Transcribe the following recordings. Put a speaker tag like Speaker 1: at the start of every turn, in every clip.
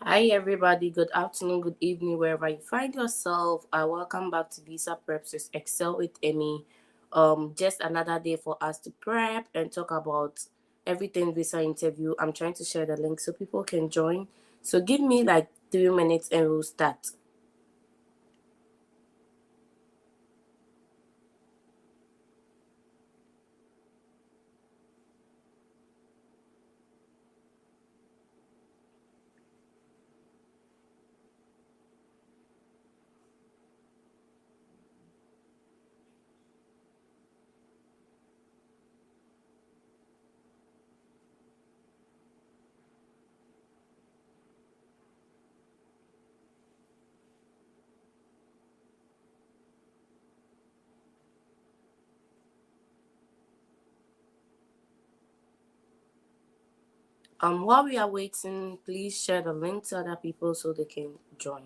Speaker 1: Hi, everybody. Good afternoon, good evening, wherever you find yourself. Welcome back to Visa Preps with Excel with Emmy. Just another day for us to prep and talk about everything visa interview. I'm trying to share the link so people can join. So give me like 3 minutes and we'll start. While we are waiting, please share the link to other people so they can join.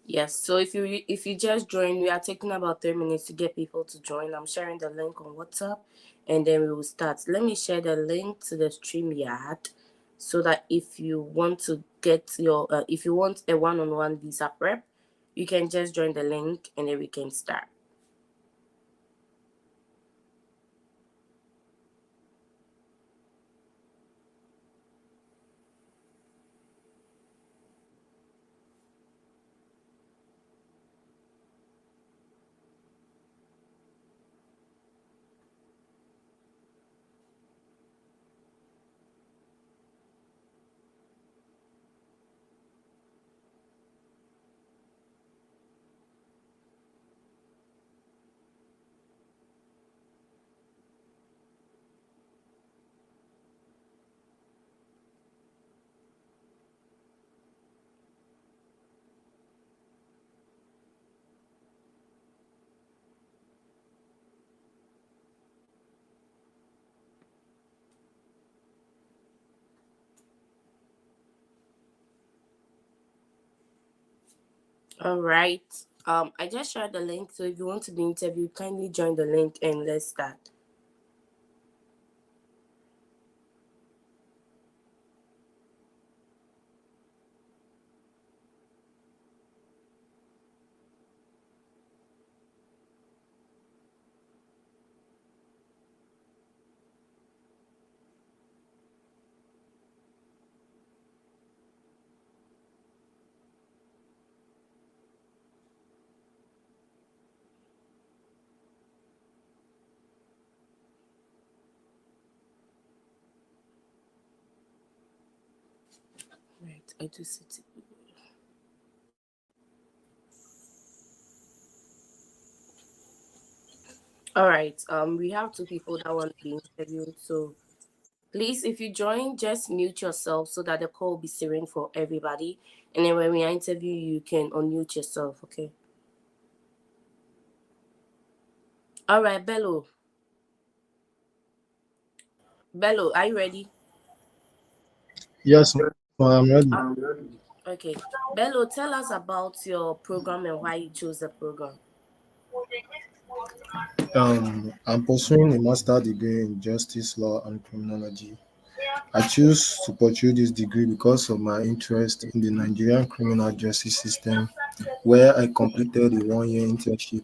Speaker 1: Yes, so if you just join, we are taking about 3 minutes to get people to join. I'm sharing the link on WhatsApp, and then we will start. Let me share the link to the stream yard, so that if you want to get if you want a one-on-one visa prep, you can just join the link, and then we can start. All right. I just shared the link, so if you want to be interviewed, kindly join the link and let's start. Right. I do see it. All right. We have two people that want to be interviewed, so please, if you join, just mute yourself so that the call will be serene for everybody. And then when we interview you, you can unmute yourself, okay? All right, Bello. Bello, are you ready?
Speaker 2: Yes, I'm ready.
Speaker 1: Okay. Bello, tell us about your program and why you chose the program.
Speaker 2: I'm pursuing a master degree in justice law and criminology. I choose to pursue this degree because of my interest in the Nigerian criminal justice system, where I completed a 1 year internship.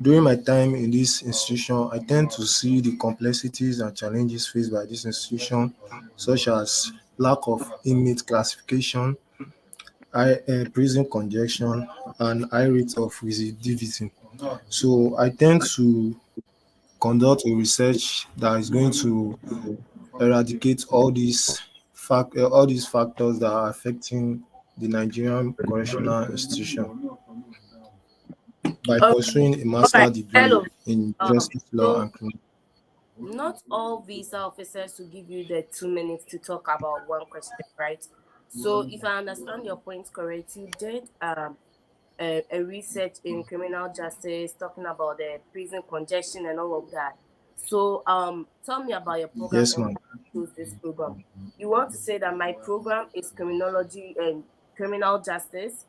Speaker 2: During my time in this institution, I tend to see the complexities and challenges faced by this institution, such as lack of inmate classification, prison congestion, and high rates of recidivism. So I tend to conduct a research that is going to eradicate all these factors that are affecting the Nigerian correctional institution by
Speaker 1: All
Speaker 2: pursuing a
Speaker 1: right,
Speaker 2: master degree
Speaker 1: Bello.
Speaker 2: in justice law
Speaker 1: So
Speaker 2: and criminal.
Speaker 1: not all visa officers will give you the 2 minutes to talk about one question, right? So if I understand your point correct, you did a research in criminal justice talking about the prison congestion and all of that. So tell me about your program
Speaker 2: Yes,
Speaker 1: and
Speaker 2: ma'am.
Speaker 1: why you chose this program. You want to say that my program is criminology and criminal justice.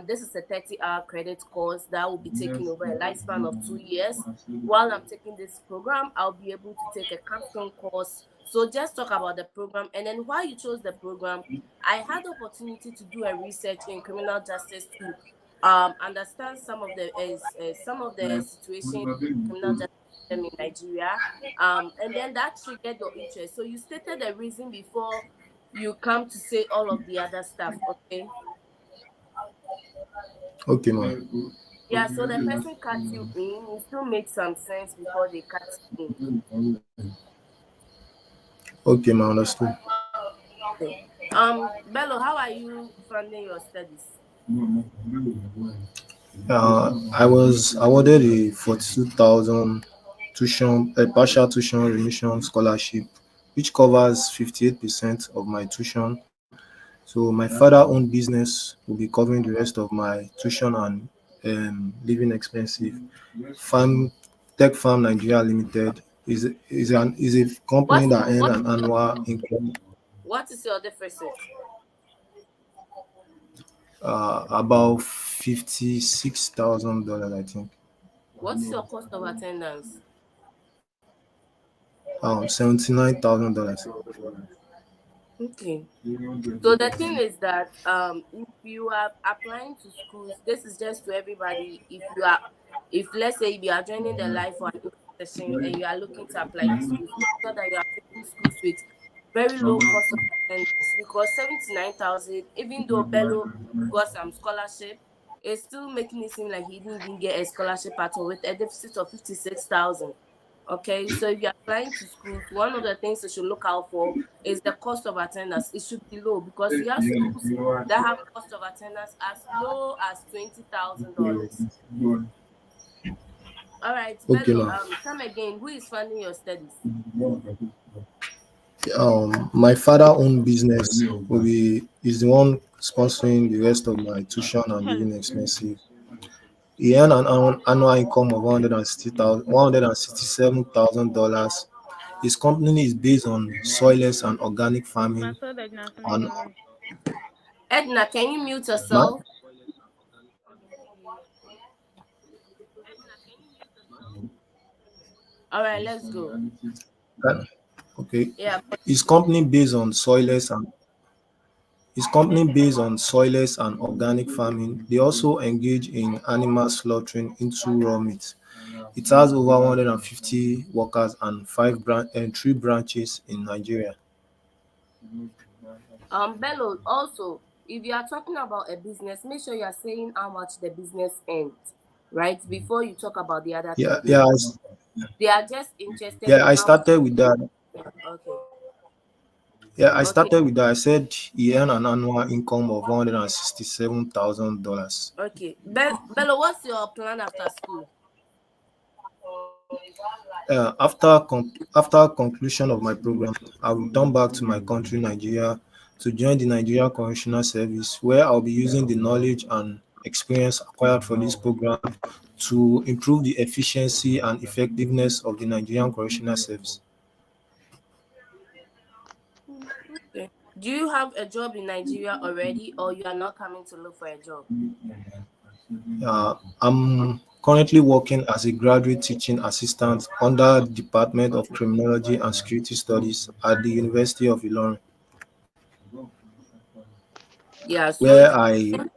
Speaker 1: This is a 30-hour credit course that will be taken over a lifespan of 2 years. While I'm taking this program, I'll be able to take a capstone course. So just talk about the program, and then why you chose the program. I had the opportunity to do a research in criminal justice to understand some of the situations in criminal justice system in Nigeria, and then that triggered your interest. So you stated the reason before you come to say all of the other stuff. Okay,
Speaker 2: Okay, ma'am.
Speaker 1: yeah. So the person cut you in. You still make some sense before they cut you in.
Speaker 2: Okay, ma'am. Understood.
Speaker 1: Okay. Bello, how are you funding your studies?
Speaker 2: I was awarded a 42,000 a partial tuition remission scholarship, which covers 58% of my tuition. So my father-owned business will be covering the rest of my tuition and living expenses. Farm Tech Farm Nigeria Limited is a company
Speaker 1: What
Speaker 2: that earn
Speaker 1: what
Speaker 2: an annual income
Speaker 1: what is your deficit?
Speaker 2: about $56,000, I think.
Speaker 1: What's your cost of attendance?
Speaker 2: $79,000.
Speaker 1: Okay. So the thing is that if you are applying to schools, this is just to everybody. If let's say you are joining the live for an session and you are looking to apply to schools, make sure that you are picking schools with very low cost of attendance, because 79,000, even though Bello got some scholarship, it's still making it seem like he didn't even get a scholarship at all with a deficit of 56,000. Okay, so if you're applying to schools, one of the things you should look out for is the cost of attendance. It should be low because we have schools that have cost of attendance as low as $20,000. All right,
Speaker 2: Okay,
Speaker 1: Bello,
Speaker 2: ma'am.
Speaker 1: come again. Who is funding your studies?
Speaker 2: My father-owned business is the one sponsoring the rest of my tuition and living expenses. He earned an annual income of $167,000. His company is based on soilless and organic farming. And
Speaker 1: Edna, can you mute
Speaker 2: my,
Speaker 1: yourself? All right, let's go.
Speaker 2: okay,
Speaker 1: Yeah,
Speaker 2: his company based on soilless and his company based on soilless and organic farming. They also engage in animal slaughtering into raw meat. It has over 150 workers and three branches in Nigeria.
Speaker 1: Bello, also, if you are talking about a business, make sure you are saying how much the business earns, right? Before you talk about the other
Speaker 2: Yeah,
Speaker 1: things.
Speaker 2: yeah,
Speaker 1: They are just interested
Speaker 2: yeah.
Speaker 1: in
Speaker 2: I
Speaker 1: how much.
Speaker 2: started with that.
Speaker 1: Okay.
Speaker 2: Yeah, I
Speaker 1: Okay.
Speaker 2: started with that. I said he earned an annual income of $167,000.
Speaker 1: Okay. Bello, what's your plan after school?
Speaker 2: After conclusion of my program, I will return back to my country, Nigeria, to join the Nigerian Correctional Service, where I'll be using the knowledge and experience acquired for this program to improve the efficiency and effectiveness of the Nigerian Correctional Service.
Speaker 1: Okay. Do you have a job in Nigeria already, or you are not coming to look for a job?
Speaker 2: I'm currently working as a graduate teaching assistant under the Department of Criminology and Security Studies at the University of Ilorin,
Speaker 1: Yeah. So
Speaker 2: where
Speaker 1: if
Speaker 2: I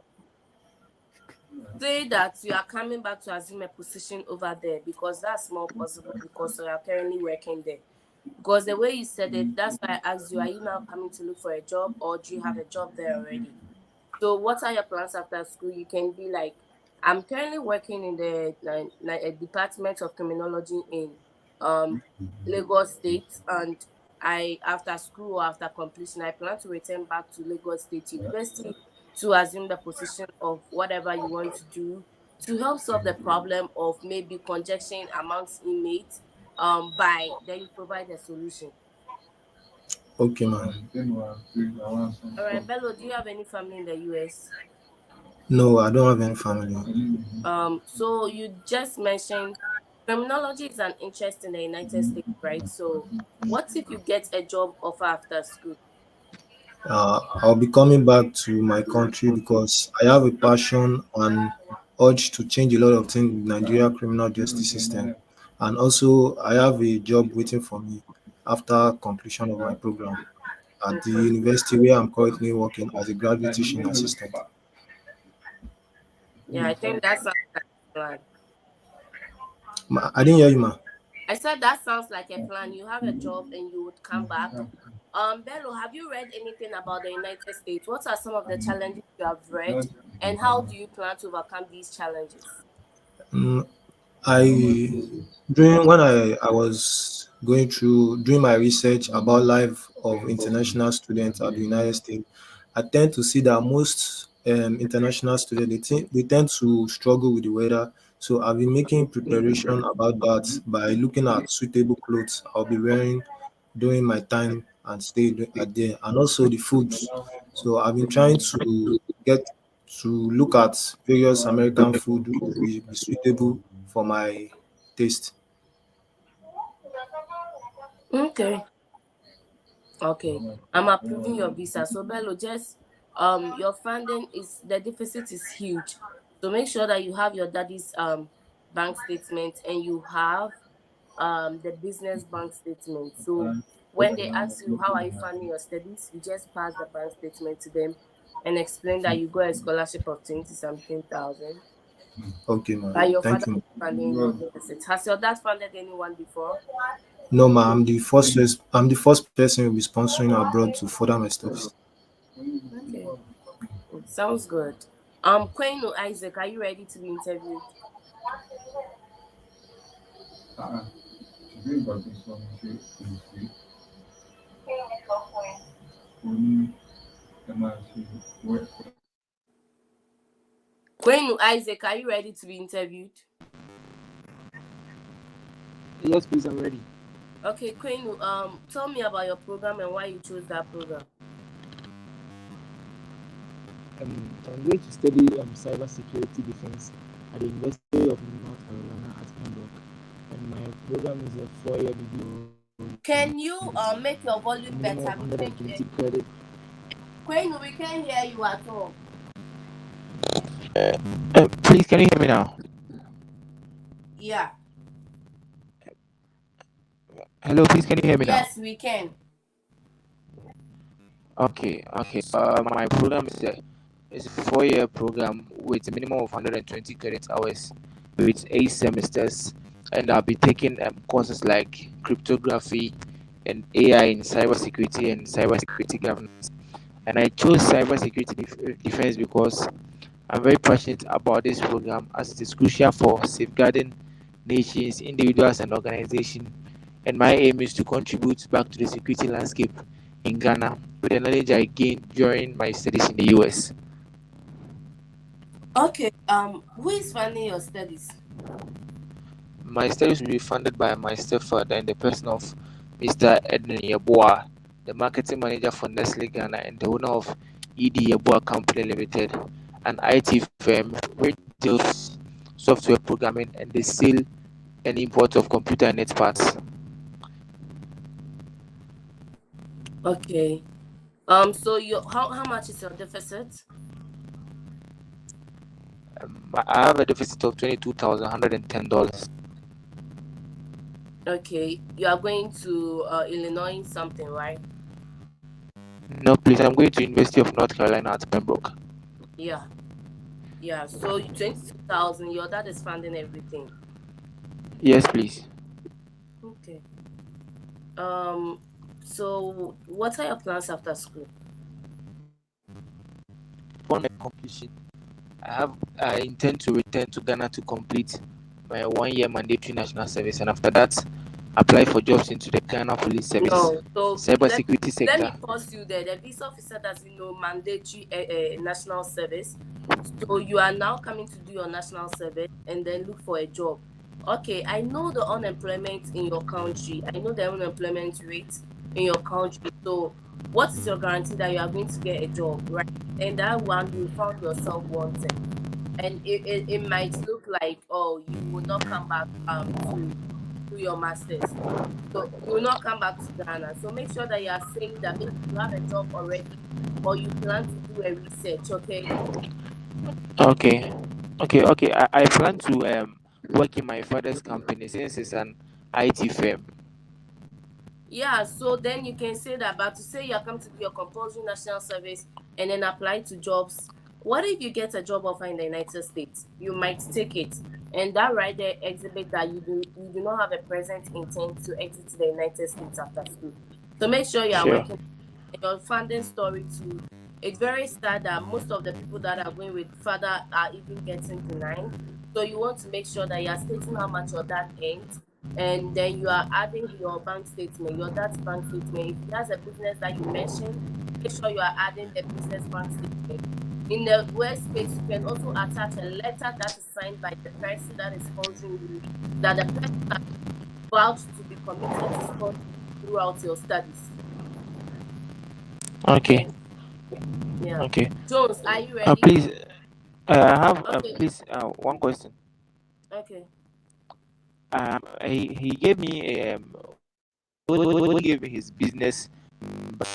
Speaker 1: say that you are coming back to assume a position over there, because that's more possible because you are currently working there. Because the way you said it, that's why I asked you, are you now coming to look for a job, or do you have a job there already? So, what are your plans after school? You can be like, I'm currently working in the Department of Criminology in um, Lagos State, and I after school or after completion, I plan to return back to Lagos State University to assume the position of whatever you want to do to help solve the problem of maybe congestion amongst inmates. By then you provide a solution.
Speaker 2: Okay, man.
Speaker 1: All right, Bello, do you have any family in the US?
Speaker 2: No, I don't have any family.
Speaker 1: So you just mentioned criminology is an interest in the United States, right? So what if you get a job offer after school?
Speaker 2: I'll be coming back to my country because I have a passion and urge to change a lot of things in Nigeria criminal justice system. And also, I have a job waiting for me after completion of my program at the
Speaker 1: Okay.
Speaker 2: university where I'm currently working as a graduate teaching assistant.
Speaker 1: Yeah, I think that sounds like a plan.
Speaker 2: I didn't hear you, ma.
Speaker 1: I said that sounds like a plan. You have a job and you would come back. Bello, have you read anything about the United States? What are some of the challenges you have read, and how do you plan to overcome these challenges?
Speaker 2: Mm, I during when I was going through doing my research about life of international students at the United States, I tend to see that most international students they tend to struggle with the weather. So I've been making preparation about that by looking at suitable clothes I'll be wearing during my time and stay at there, and also the foods. So I've been trying to get to look at various American food which will be suitable for my taste.
Speaker 1: Okay. Okay, I'm approving your visa. So Bello, just your funding is the deficit is huge. So make sure that you have your daddy's bank statement and you have the business bank statement. So when they ask you how are you funding your studies, you just pass the bank statement to them and explain that you got a scholarship of 20 something thousand.
Speaker 2: Okay, ma.
Speaker 1: But your
Speaker 2: Thank
Speaker 1: father
Speaker 2: you, ma.
Speaker 1: is funding your deficit. Has your dad funded anyone before?
Speaker 2: No, ma. I'm the first person who will be sponsoring abroad to further my studies.
Speaker 1: Okay. Sounds good. Quainoo Isaac, are you ready to be interviewed? Quainoo Isaac, are you ready to be interviewed?
Speaker 3: Yes, please, I'm ready.
Speaker 1: Okay, Quainoo, tell me about your program and why you chose that program.
Speaker 3: I'm going to study cyber security defense at the University of North Carolina at Pembroke, and my program is a 4-year degree.
Speaker 1: Can you make your volume
Speaker 3: Minimum of
Speaker 1: better? We can't hear
Speaker 3: 120
Speaker 1: you.
Speaker 3: credit.
Speaker 1: Quainoo, we can't hear you at all.
Speaker 3: Please, can you hear me now?
Speaker 1: Yeah.
Speaker 3: Hello, please, can you hear me now?
Speaker 1: Yes, we can.
Speaker 3: Okay. My program is a 4-year program with a minimum of 120 credit hours with 8 semesters, and I'll be taking courses like cryptography and AI in cybersecurity and cybersecurity governance. And I chose cybersecurity defense because I'm very passionate about this program as it is crucial for safeguarding nations, individuals, and organizations. And my aim is to contribute back to the security landscape in Ghana with the knowledge I gained during my studies in the US.
Speaker 1: Okay. Who is funding your studies?
Speaker 3: My studies will be funded by my stepfather in the person of Mr. Edna, the marketing manager for Nestle Ghana and the owner of ED Yeboah Company Limited, an IT firm which deals software programming and the sale and import of computer and net parts.
Speaker 1: Okay. So your how much is your deficit?
Speaker 3: I have a deficit of $22,110.
Speaker 1: Okay. You are going to Illinois something, right?
Speaker 3: No, please, I'm going to University of North Carolina at Pembroke.
Speaker 1: Yeah. Yeah. So 22,000. Your dad is funding everything.
Speaker 3: Yes, please.
Speaker 1: Okay. Um. So what are your plans after school?
Speaker 3: Upon my completion, I intend to return to Ghana to complete my 1-year mandatory national service, and after that, apply for jobs into the Ghana Police Service,
Speaker 1: No. So
Speaker 3: cybersecurity
Speaker 1: let
Speaker 3: sector.
Speaker 1: me pause you there. The visa officer doesn't know mandatory national service. So you are now coming to do your national service and then look for a job. Okay, I know the unemployment in your country. I know the unemployment rate in your country So what is your guarantee that you are going to get a job, right? And that one you found yourself wanting, and it might look like, oh, you will not come back to do your masters. So you will not come back to Ghana. So make sure that you are saying that maybe you have a job already, or you plan to do a research. Okay.
Speaker 3: Okay, okay. I plan to work in my father's company since it's an IT firm.
Speaker 1: Yeah, so then you can say that, but to say you are come to do your compulsory national service and then apply to jobs, what if you get a job offer in the United States? You might take it. And that right there exhibit that you do not have a present intent to exit the United States after school. So make sure you are
Speaker 3: Sure.
Speaker 1: working your funding story too. It's very sad that most of the people that are going with father are even getting denied. So you want to make sure that you are stating how much your dad earns, and then you are adding your bank statement, your dad's bank statement. If he has a business that you mentioned, make sure you are adding the business bank statement. In the worst case, you can also attach a letter that is signed by the person that is sponsoring you, that the person has vouched to be committed to sponsor throughout your studies.
Speaker 3: Okay,
Speaker 1: Okay. Yeah.
Speaker 3: okay.
Speaker 1: Jones, are you ready?
Speaker 3: Please, I have
Speaker 1: Okay.
Speaker 3: please one question.
Speaker 1: Okay.
Speaker 3: He gave me he gave me his business, but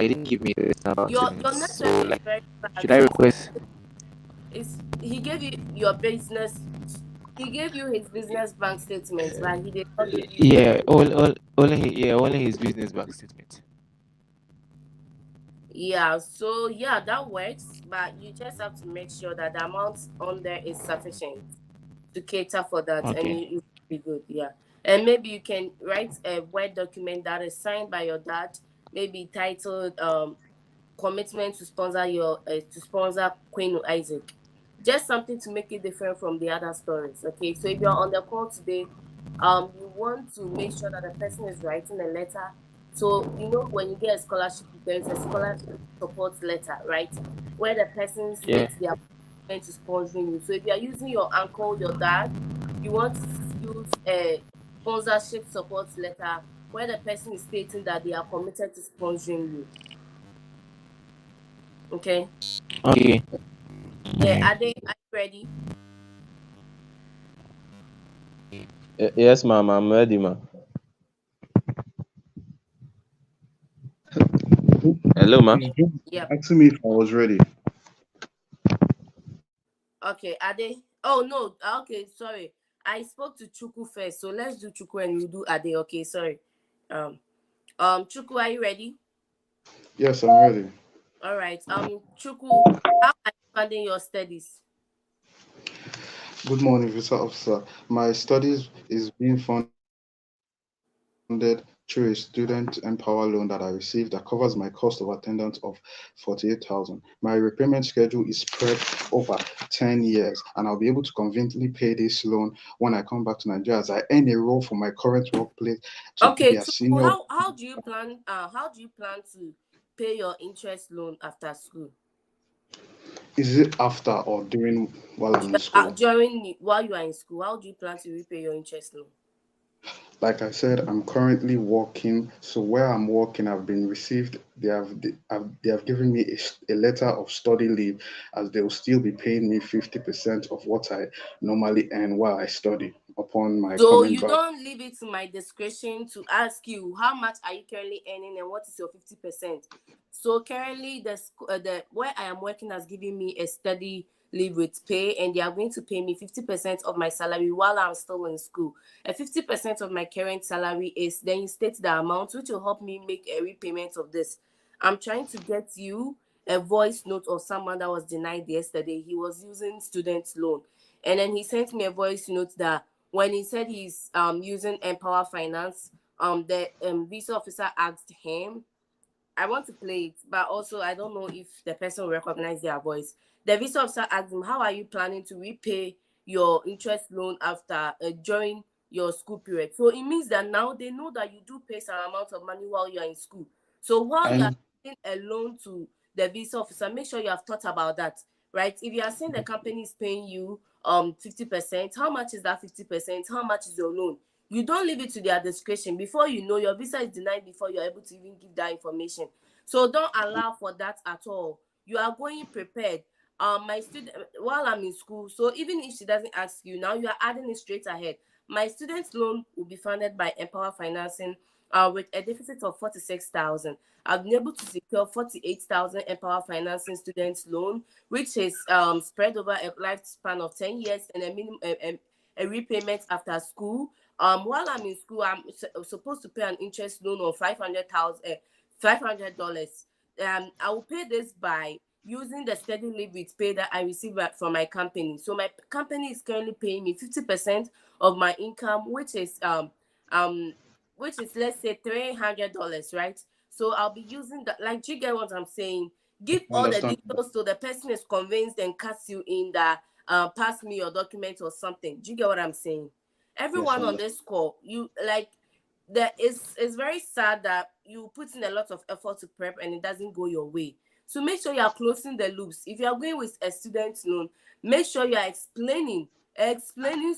Speaker 3: he didn't give me the number
Speaker 1: Your
Speaker 3: statements. So
Speaker 1: network is
Speaker 3: like,
Speaker 1: very bad.
Speaker 3: should I
Speaker 1: So
Speaker 3: request?
Speaker 1: is he gave you your business, he gave you his business bank statements, but he did not give you
Speaker 3: Yeah, only his business bank statement.
Speaker 1: yeah, so yeah, that works, but you just have to make sure that the amount on there is sufficient to cater for that, and
Speaker 3: Okay.
Speaker 1: it will be good. Yeah. And maybe you can write a Word document that is signed by your dad, maybe titled commitment to sponsor to sponsor Quainoo Isaac. Just something to make it different from the other stories. Okay, so if you're on the call today, you want to make sure that the person is writing a letter. So you know when you get a scholarship, there's a scholarship support letter, right? Where the person
Speaker 3: Yeah.
Speaker 1: states their commitment to sponsoring you. So if you are using your uncle, your dad, you want to use a sponsorship support letter where the person is stating that they are committed to sponsoring you. Okay.
Speaker 3: Okay.
Speaker 1: Yeah,
Speaker 3: Okay.
Speaker 1: are you ready?
Speaker 4: Yes, ma'am, I'm ready, ma'am. Hello, ma'am.
Speaker 5: Please, John
Speaker 1: Yep.
Speaker 5: asking me if I was ready.
Speaker 1: Okay, Ade. Oh no, okay, sorry. I spoke to Chuku first, so let's do Chuku and you do Ade. Okay, sorry. Um, Chuku, are you ready?
Speaker 5: Yes, I'm ready.
Speaker 1: All right. Chuku, how are you funding your studies?
Speaker 5: Good morning, visa officer. My studies is being funded through a student empower loan that I received that covers my cost of attendance of 48,000. My repayment schedule is spread over 10 years, and I'll be able to conveniently pay this loan when I come back to Nigeria as I earn a role from my current workplace to be a
Speaker 1: Okay,
Speaker 5: senior.
Speaker 1: Chuku, how do you plan to pay your interest loan after school?
Speaker 5: Is it after or during while I'm in school?
Speaker 1: While you are in school, how do you plan to repay your interest loan?
Speaker 5: Like I said, I'm currently working. So where I'm working, I've been received. They have given me a letter of study leave, as they will still be paying me 50% of what I normally earn while I study upon my
Speaker 1: So
Speaker 5: coming
Speaker 1: you
Speaker 5: back.
Speaker 1: don't leave it to my discretion to ask you how much are you currently earning and what is your 50%. So currently the where I am working has given me a study leave with pay, and they are going to pay me 50% of my salary while I'm still in school. And 50% of my current salary is, then you state the amount which will help me make a repayment of this. I'm trying to get you a voice note of someone that was denied yesterday. He was using student loan, and then he sent me a voice note that when he said he's using Empower Finance, the visa officer asked him, I want to play it, but also I don't know if the person will recognize their voice. The visa officer asked him, how are you planning to repay your interest loan after during your school period? So it means that now they know that you do pay some amount of money while you are in school. So while you are
Speaker 5: And
Speaker 1: giving a loan to the visa officer, make sure you have thought about that, right? If you are saying the company is paying you 50%, how much is that 50%? How much is your loan? You don't leave it to their discretion. Before you know, your visa is denied before you're able to even give that information. So don't allow for that at all. You are going prepared. My student, while I'm in school, so even if she doesn't ask you now, you are adding it straight ahead. My student loan will be funded by Empower Financing, with a deficit of 46,000. I've been able to secure 48,000 Empower Financing student loan, which is spread over a lifespan of 10 years and a minimum a repayment after school. While I'm in school, I'm supposed to pay an interest loan of 500,000, $500. I will pay this by using the steady leave with pay that I receive from my company. So my company is currently paying me 50% of my income, um which is, let's say, $300, right? So I'll be using that. Like, do you get what I'm saying? Give all the
Speaker 5: Understand?
Speaker 1: details so the person is convinced and cuts you in that pass me your document or something. Do you get what I'm saying?
Speaker 5: Yes, I
Speaker 1: Everyone on
Speaker 5: understand.
Speaker 1: this call, you like, there is, it's very sad that you put in a lot of effort to prep and it doesn't go your way. So make sure you are closing the loops. If you are going with a student loan, make sure you are explaining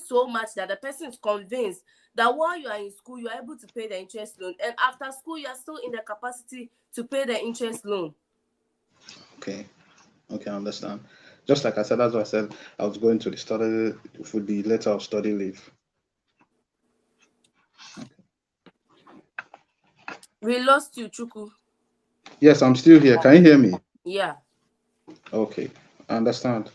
Speaker 1: so much that the person is convinced that while you are in school, you are able to pay the interest loan, and after school, you are still in the capacity to pay the interest loan.
Speaker 5: Okay. Okay, I understand. Just like I said, that's why I said I was going to the study for the letter of study leave.
Speaker 1: We lost you, Chuku.
Speaker 5: Yes, I'm still here. Can you hear me?
Speaker 1: Yeah.
Speaker 5: Okay, I understand.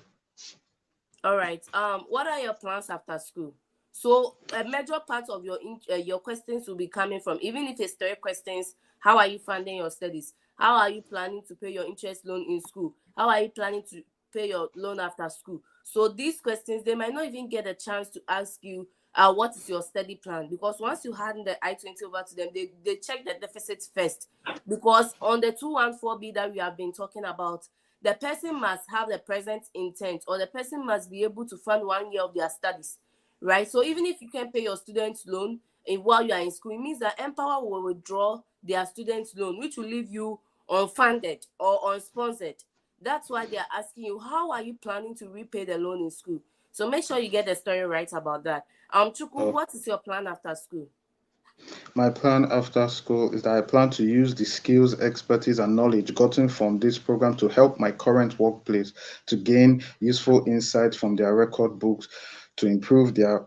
Speaker 1: All right. What are your plans after school? So a major part of your questions will be coming from, even if it's 3 questions. How are you funding your studies? How are you planning to pay your interest loan in school? How are you planning to pay your loan after school? So these questions, they might not even get a chance to ask you, what is your study plan? Because once you hand the I-20 over to them, they check the deficit first. Because on the 214B that we have been talking about, the person must have the present intent, or the person must be able to fund 1 year of their studies, right? So even if you can pay your student loan while you are in school, it means that Empower will withdraw their student loan, which will leave you unfunded or unsponsored. That's why they are asking you, how are you planning to repay the loan in school? So make sure you get the story right about that. Chuku,
Speaker 5: Oh,
Speaker 1: what is your plan after school?
Speaker 5: my plan after school is that I plan to use the skills, expertise, and knowledge gotten from this program to help my current workplace to gain useful insights from their record books to improve their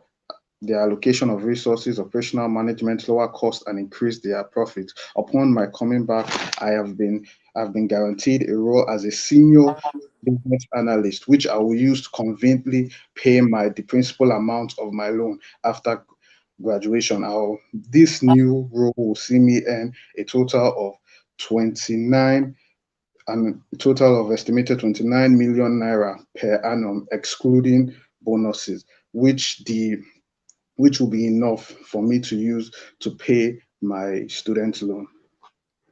Speaker 5: allocation of resources, operational management, lower cost, and increase their profits. Upon my coming back, I've been guaranteed a role as a senior business analyst, which I will use to conveniently pay the principal amount of my loan after graduation. This new role will see me earn a total of 29 and a total of estimated 29 million naira per annum, excluding bonuses, which will be enough for me to use to pay my student loan.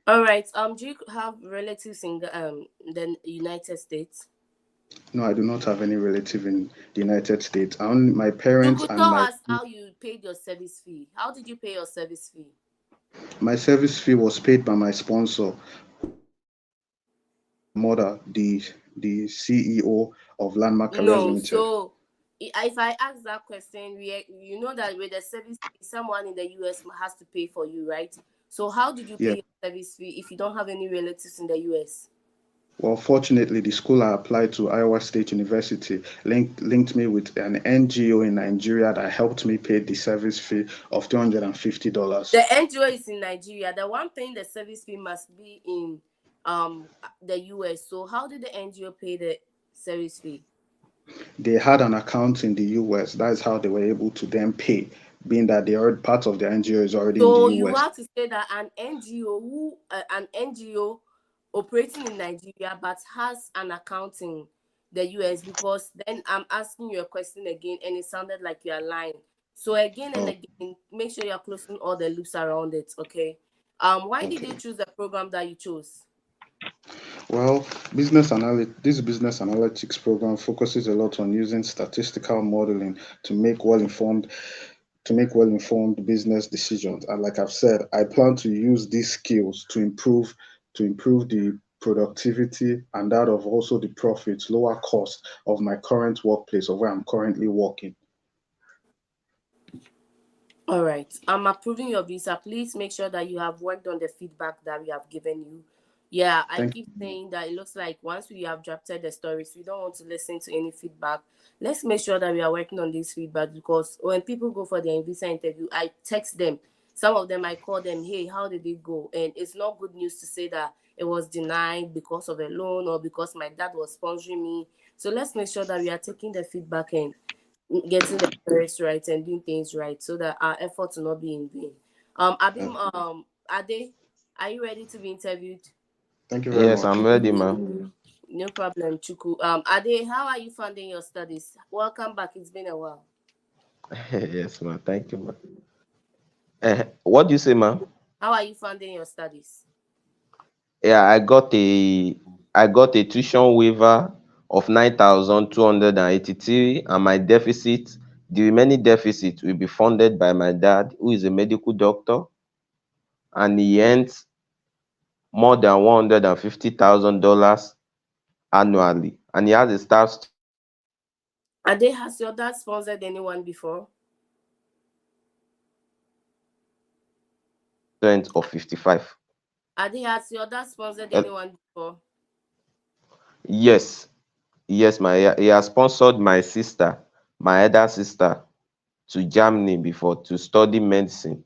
Speaker 1: All right. Do you have relatives in the United States?
Speaker 5: No, I do not have any relative in the United States. My
Speaker 1: You
Speaker 5: parents
Speaker 1: could
Speaker 5: and
Speaker 1: tell us how you paid your service fee. How did you pay your service fee?
Speaker 5: my service fee was paid by my sponsor, who is my mother, the CEO of Landmark Careers
Speaker 1: No.
Speaker 5: Limited.
Speaker 1: So if I ask that question, you know that with the service fee, someone in the US has to pay for you, right? So how did you pay
Speaker 5: Yes.
Speaker 1: your service fee if you don't have any relatives in the US?
Speaker 5: Well, fortunately, the school I applied to, Iowa State University, linked me with an NGO in Nigeria that helped me pay the service fee of $250.
Speaker 1: The NGO is in Nigeria. The one paying the service fee must be in the US. So how did the NGO pay the service fee?
Speaker 5: They had an account in the US. That is how they were able to then pay, being that they are part of the NGO is already in the
Speaker 1: So you
Speaker 5: US.
Speaker 1: have to say that an NGO operating in Nigeria but has an account in the US, because then I'm asking you a question again and it sounded like you are lying. So again and
Speaker 5: Oh,
Speaker 1: again, make sure you're closing all the loops around it. Okay. Why did you
Speaker 5: okay.
Speaker 1: choose the program that you chose?
Speaker 5: Well, this business analytics program focuses a lot on using statistical modeling to make well-informed business decisions. And like I've said, I plan to use these skills to improve the productivity and that of also the profits, lower cost of my current workplace of where I'm currently working.
Speaker 1: All right. I'm approving your visa. Please make sure that you have worked on the feedback that we have given you. Yeah, I
Speaker 5: Thank
Speaker 1: keep saying that it looks like once we have drafted the stories, we don't want to listen to any feedback. Let's make sure that we are working on this feedback because when people go for their visa interview, I text them. Some of them I call them, hey, how did it go? And it's not good news to say that it was denied because of a loan or because my dad was sponsoring me. So let's make sure that we are taking the feedback and getting the stories right and doing things right so that our efforts will not be in vain.
Speaker 5: uh,
Speaker 1: Ade, are you ready to be interviewed?
Speaker 5: thank you very
Speaker 4: Yes, I'm
Speaker 5: much.
Speaker 4: ready, ma.
Speaker 1: No problem, Chuku. Ade, how are you finding your studies? Welcome back. It's been a while.
Speaker 4: Yes, ma. Thank you, ma. What do you say, ma?
Speaker 1: How are you finding your studies?
Speaker 4: Yeah, I got a tuition waiver of 9,283, and my deficit, the remaining deficit, will be funded by my dad, who is a medical doctor, and he earns more than $150,000 annually, and he has a staff
Speaker 1: Ade, has your dad sponsored anyone before?
Speaker 4: strength of 55.
Speaker 1: Ade, has your dad sponsored
Speaker 4: Uh,
Speaker 1: anyone before?
Speaker 4: yes, yes, my he has sponsored my sister, my elder sister, to Germany before to study medicine,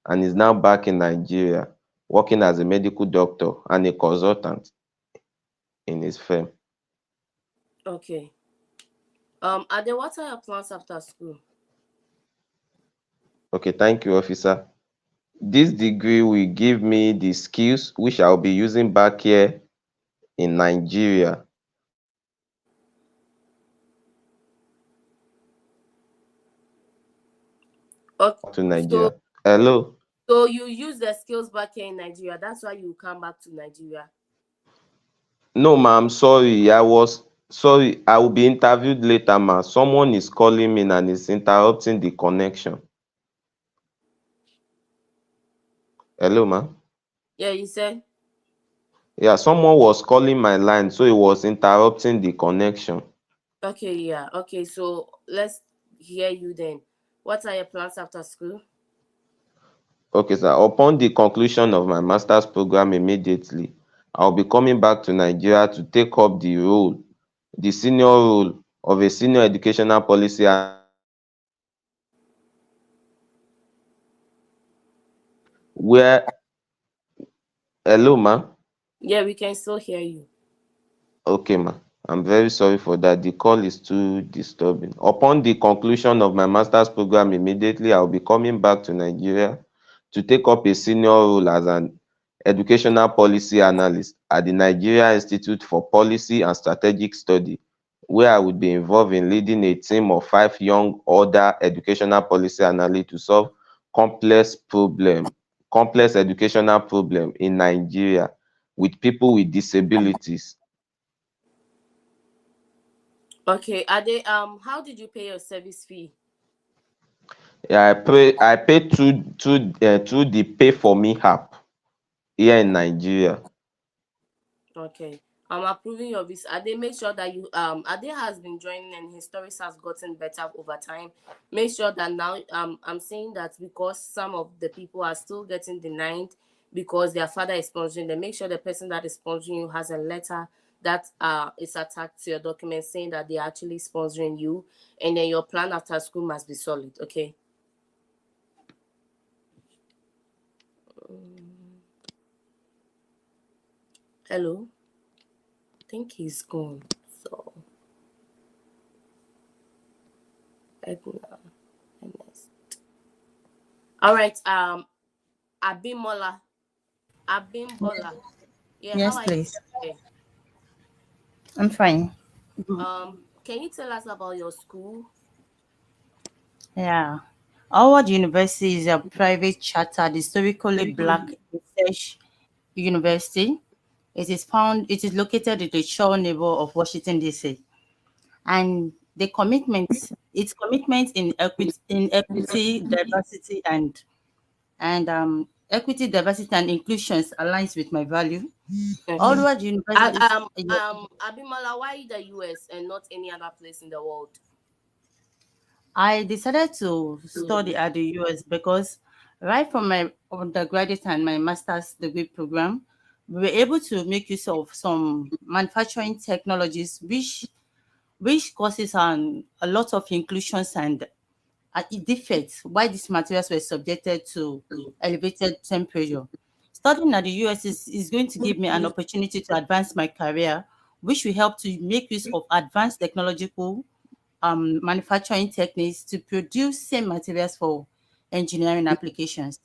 Speaker 4: and is now back in Nigeria working as a medical doctor and a consultant in his firm.
Speaker 1: Okay. Ade, what are your plans after school?
Speaker 4: Okay, thank you, officer. This degree will give me the skills which I'll be using back here in Nigeria
Speaker 1: Okay.
Speaker 4: to
Speaker 1: So
Speaker 4: Nigeria. Hello.
Speaker 1: so you use the skills back here in Nigeria. That's why you come back to Nigeria.
Speaker 4: No, ma, I'm sorry. I was sorry. I will be interviewed later, ma. Someone is calling me and is interrupting the connection. Hello, ma.
Speaker 1: Yeah, you said?
Speaker 4: Yeah, someone was calling my line, so it was interrupting the connection.
Speaker 1: Okay, yeah. Okay, so let's hear you then. What are your plans after school?
Speaker 4: Okay, sir. Upon the conclusion of my master's program immediately, I'll be coming back to Nigeria to take up the senior role of a senior educational policy where, hello, ma.
Speaker 1: Yeah, we can still hear you.
Speaker 4: Okay, ma. I'm very sorry for that. The call is too disturbing. Upon the conclusion of my master's program immediately, I'll be coming back to Nigeria to take up a senior role as an educational policy analyst at the Nigeria Institute for Policy and Strategic Study, where I would be involved in leading a team of 5 young older educational policy analysts to solve complex educational problem in Nigeria with people with disabilities.
Speaker 1: Okay, are they how did you pay your service fee?
Speaker 4: Yeah, I pay through the Pay for Me app here in Nigeria.
Speaker 1: Okay. I'm approving your visa. Ade, make sure that you Ade has been joining and his stories has gotten better over time. Make sure that now I'm saying that because some of the people are still getting denied because their father is sponsoring them. Make sure the person that is sponsoring you has a letter that is attached to your document saying that they're actually sponsoring you, and then your plan after school must be solid. Okay. Hello. I think he's gone. So Edna. All right. Abimola. Abimbola. Yeah, how
Speaker 6: Yes,
Speaker 1: are you
Speaker 6: please.
Speaker 1: today?
Speaker 6: I'm fine.
Speaker 1: Can you tell us about your school?
Speaker 6: Yeah. Howard University is a private chartered, historically black research university. It is located in the shore neighbor of Washington, D.C. And its commitment in equity, diversity, and inclusions aligns with my value.
Speaker 1: Okay.
Speaker 6: Howard University is,
Speaker 1: Abimola, why the US and not any other place in the world?
Speaker 6: I decided to study at the US because right from my undergraduate and my master's degree program, we were able to make use of some manufacturing technologies which causes a lot of inclusions and defects why these materials were subjected to elevated temperature. Studying at the US is going to give me an opportunity to advance my career, which will help to make use of advanced technological manufacturing techniques to produce same materials for engineering applications.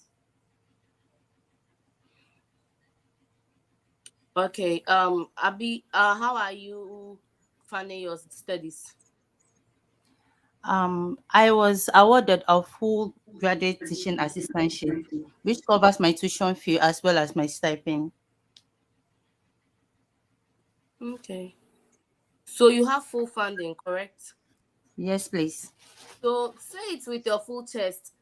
Speaker 1: Okay. Abi, how are you funding your studies?
Speaker 6: I was awarded a full graduate teaching assistantship, which covers my tuition fee as well as my stipend.
Speaker 1: Okay. So you have full funding, correct?
Speaker 6: Yes, please.
Speaker 1: So say it with your full chest.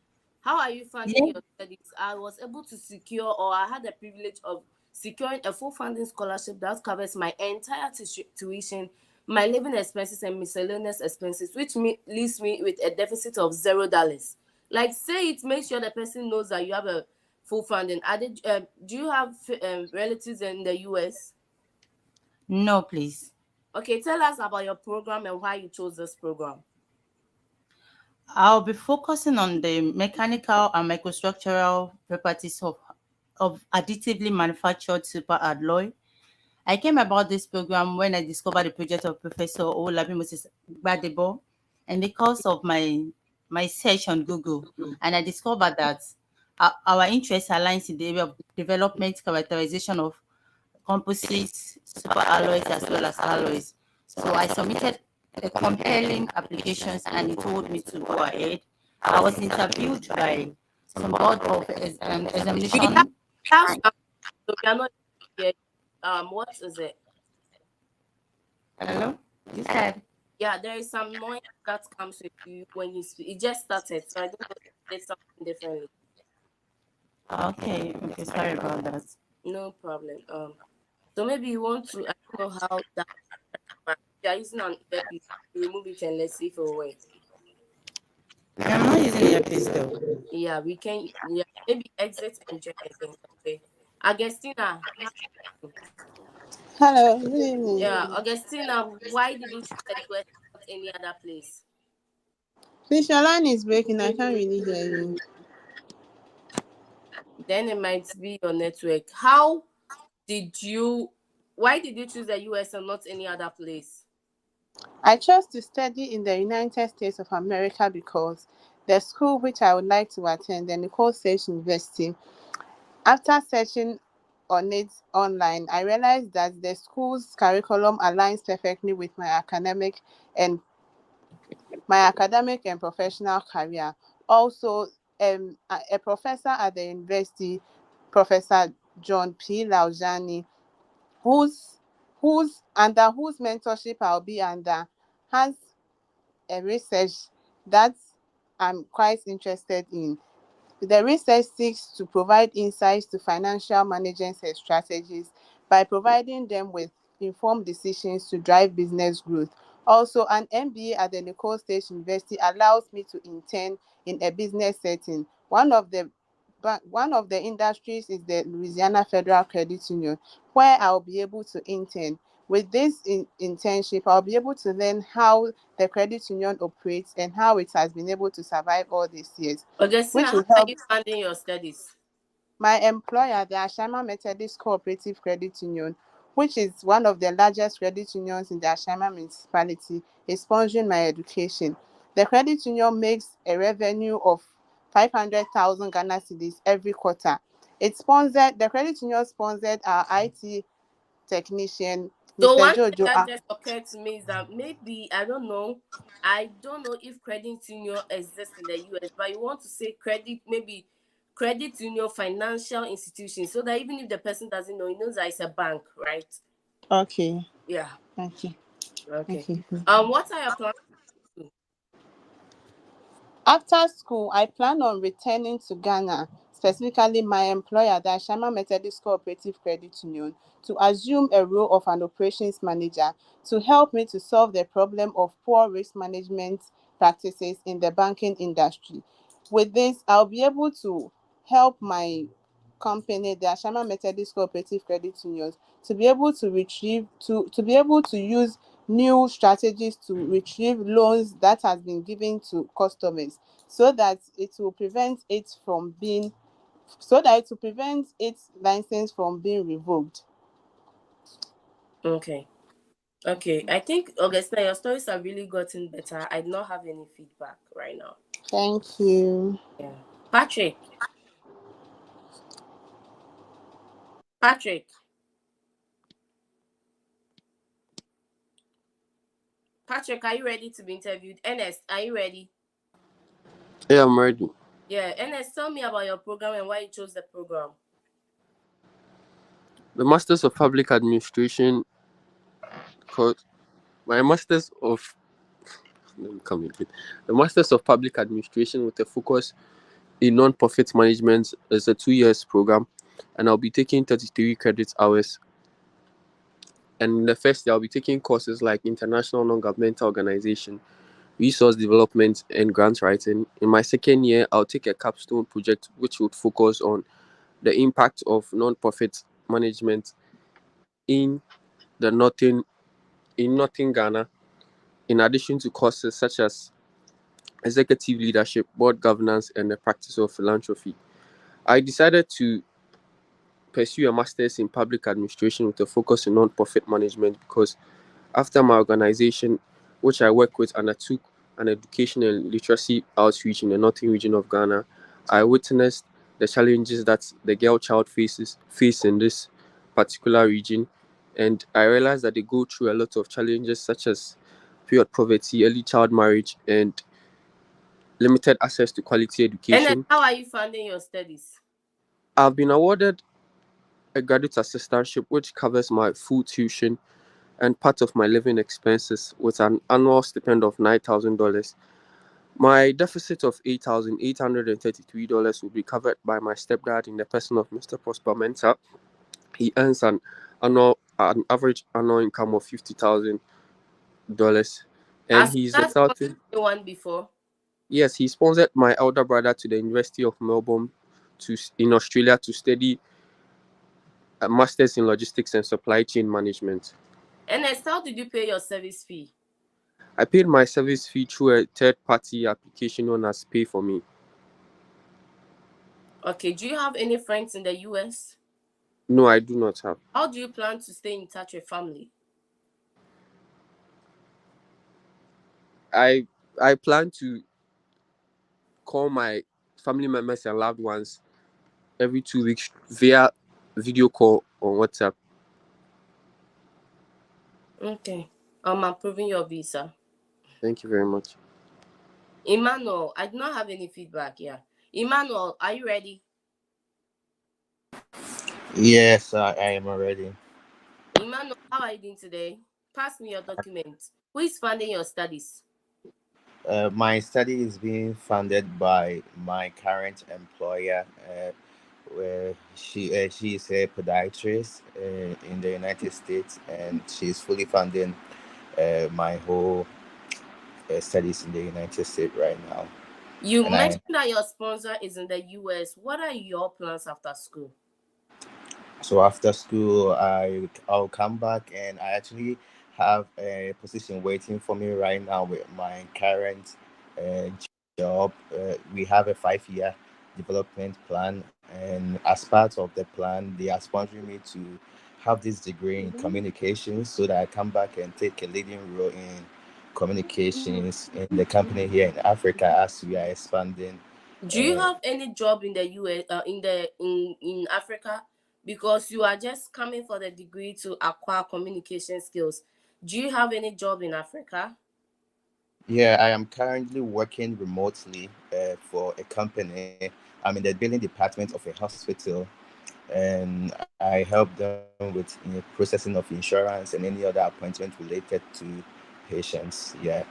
Speaker 1: How are you funding
Speaker 6: Yeah.
Speaker 1: your studies? I was able to secure, or I had the privilege of securing a full funding scholarship that covers my entire tuition, my living expenses, and miscellaneous expenses, which leaves me with a deficit of $0. Like, say it, make sure the person knows that you have a full funding. Do you have relatives in the US?
Speaker 6: No, please.
Speaker 1: Okay, tell us about your program and why you chose this program.
Speaker 6: I'll be focusing on the mechanical and microstructural properties of additively manufactured superalloy. I came about this program when I discovered the project of Professor Olabi Moses Gbadebo, and because of my search on Google, and I discovered that our interest aligns in the area of development characterization of composites, superalloys, as well as alloys. So I submitted a compelling applications, and it told me to go ahead. I was interviewed by some board of
Speaker 1: We have,
Speaker 6: examination.
Speaker 1: some, so we are not here. What is it?
Speaker 6: Hello, you said.
Speaker 1: Yeah, there is some noise that comes with you when you speak. It just started, so I don't know if there's something differently.
Speaker 6: Okay, okay, sorry about that.
Speaker 1: No problem. So maybe you want to, I don't know how that works. If you are using an earpiece, remove it and let's see if it will work.
Speaker 6: I'm not using earpiece though.
Speaker 1: Yeah, we can. Yeah, maybe exit and join again. Okay. Augustina,
Speaker 7: Hello, good evening.
Speaker 1: yeah, Augustina, why did you choose the US, not any other place?
Speaker 7: Please, your line is breaking. I can't really hear you.
Speaker 1: Then it might be your network. Did you? Why did you choose the US and not any other place?
Speaker 7: I chose to study in the United States of America because the school which I would like to attend, the Nicole State University, after searching on it online, I realized that the school's curriculum aligns perfectly with and my academic and professional career. Also, a professor at the university, Professor John P. Laujani, whose whose mentorship I'll be under, has a research that I'm quite interested in. The research seeks to provide insights to financial management and strategies by providing them with informed decisions to drive business growth. Also, an MBA at the Nicole State University allows me to intern in a business setting. One of the industries is the Louisiana Federal Credit Union, where I'll be able to intern. With this internship, I'll be able to learn how the credit union operates and how it has been able to survive all these years,
Speaker 1: Augustina,
Speaker 7: which
Speaker 1: how
Speaker 7: will
Speaker 1: are
Speaker 7: help
Speaker 1: you funding your studies?
Speaker 7: my employer, the Ashama Methodist Cooperative Credit Union, which is one of the largest credit unions in the Ashama municipality, is sponsoring my education. The credit union makes a revenue of 500,000 Ghana cedis every quarter. The credit union sponsored our IT technician,
Speaker 1: So
Speaker 7: Mr.
Speaker 1: one thing
Speaker 7: Jojo.
Speaker 1: that just occurred to me is that maybe I don't know if credit union exists in the US, but you want to say credit, maybe credit union financial institution, so that even if the person doesn't know, he knows that it's a bank, right?
Speaker 7: Okay,
Speaker 1: Yeah.
Speaker 7: okay,
Speaker 1: Okay.
Speaker 7: okay.
Speaker 1: What are your plans?
Speaker 7: After school, I plan on returning to Ghana, specifically my employer, the Ashama Methodist Cooperative Credit Union, to assume a role of an operations manager to help me to solve the problem of poor risk management practices in the banking industry. With this, I'll be able to help my company, the Ashama Methodist Cooperative Credit Unions, to be able to to be able to use new strategies to retrieve loans that has been given to customers, so that it will prevent it from being so that it will prevent its license from being revoked.
Speaker 1: Okay. Okay. I think Augustina, your stories have really gotten better. I do not have any feedback right now.
Speaker 7: Thank you.
Speaker 1: Yeah. Patrick. Patrick. Patrick, are you ready to be interviewed? Ernest, are you ready?
Speaker 8: Yeah, I'm ready.
Speaker 1: Yeah. Ernest, tell me about your program and why you chose the program.
Speaker 8: The Masters of Public Administration, called my Masters of let me come again. The Masters of Public Administration with a focus in non-profit management is a 2 years program, and I'll be taking 33 credit hours. And in the first year, I'll be taking courses like international non-governmental organization, resource development, and grant writing. In my second year, I'll take a capstone project which would focus on the impact of non-profit management in the northern Ghana, in addition to courses such as executive leadership, board governance, and the practice of philanthropy. I decided to pursue a master's in public administration with a focus in non-profit management because after my organization, which I work with, undertook an education and literacy outreach in the northern region of Ghana, I witnessed the challenges that the girl child face in this particular region, and I realized that they go through a lot of challenges such as period poverty, early child marriage, and limited access to quality
Speaker 1: Ernest,
Speaker 8: education.
Speaker 1: how are you funding your studies?
Speaker 8: I've been awarded a graduate assistantship which covers my full tuition and part of my living expenses with an annual stipend of $9,000. My deficit of $8,833 will be covered by my stepdad in the person of Mr. Prosper Mensah. He earns an average annual income of $50,000, and
Speaker 1: Has
Speaker 8: he's the
Speaker 1: that
Speaker 8: Southern.
Speaker 1: anyone before?
Speaker 8: Yes, he sponsored my elder brother to the University of Melbourne in Australia to study a master's in logistics and supply chain management.
Speaker 1: Ernest, how did you pay your service fee?
Speaker 8: I paid my service fee through a third-party application known as Pay for Me.
Speaker 1: Okay, do you have any friends in the US?
Speaker 8: No, I do not have.
Speaker 1: How do you plan to stay in touch with family?
Speaker 8: I I plan to call my family members and loved ones every 2 weeks via video call on WhatsApp.
Speaker 1: Okay. I'm approving your visa.
Speaker 8: Thank you very much.
Speaker 1: Emmanuel, I do not have any feedback. Yeah. Emmanuel, are you ready?
Speaker 9: Yes, I am already.
Speaker 1: Emmanuel, how are you doing today? Pass me your document. Who is funding your studies?
Speaker 9: My study is being funded by my current employer, where she is a podiatrist in the United States, and she's fully funding my whole studies in the United States right now.
Speaker 1: You
Speaker 9: And I
Speaker 1: mentioned that your sponsor is in the US. What are your plans after school?
Speaker 9: So after school, I'll come back, and I actually have a position waiting for me right now with my current uh, job. We have a 5 year development plan, and as part of the plan, they are sponsoring me to have this degree in communications so that I come back and take a leading role in communications in the company here in Africa as we are expanding.
Speaker 1: Do you
Speaker 9: Uh,
Speaker 1: have any job in the US in Africa? Because you are just coming for the degree to acquire communication skills. Do you have any job in Africa?
Speaker 9: Yeah, I am currently working remotely for a company. I'm in the billing department of a hospital, and I help them with processing of insurance and any other appointment related to patients. Yeah.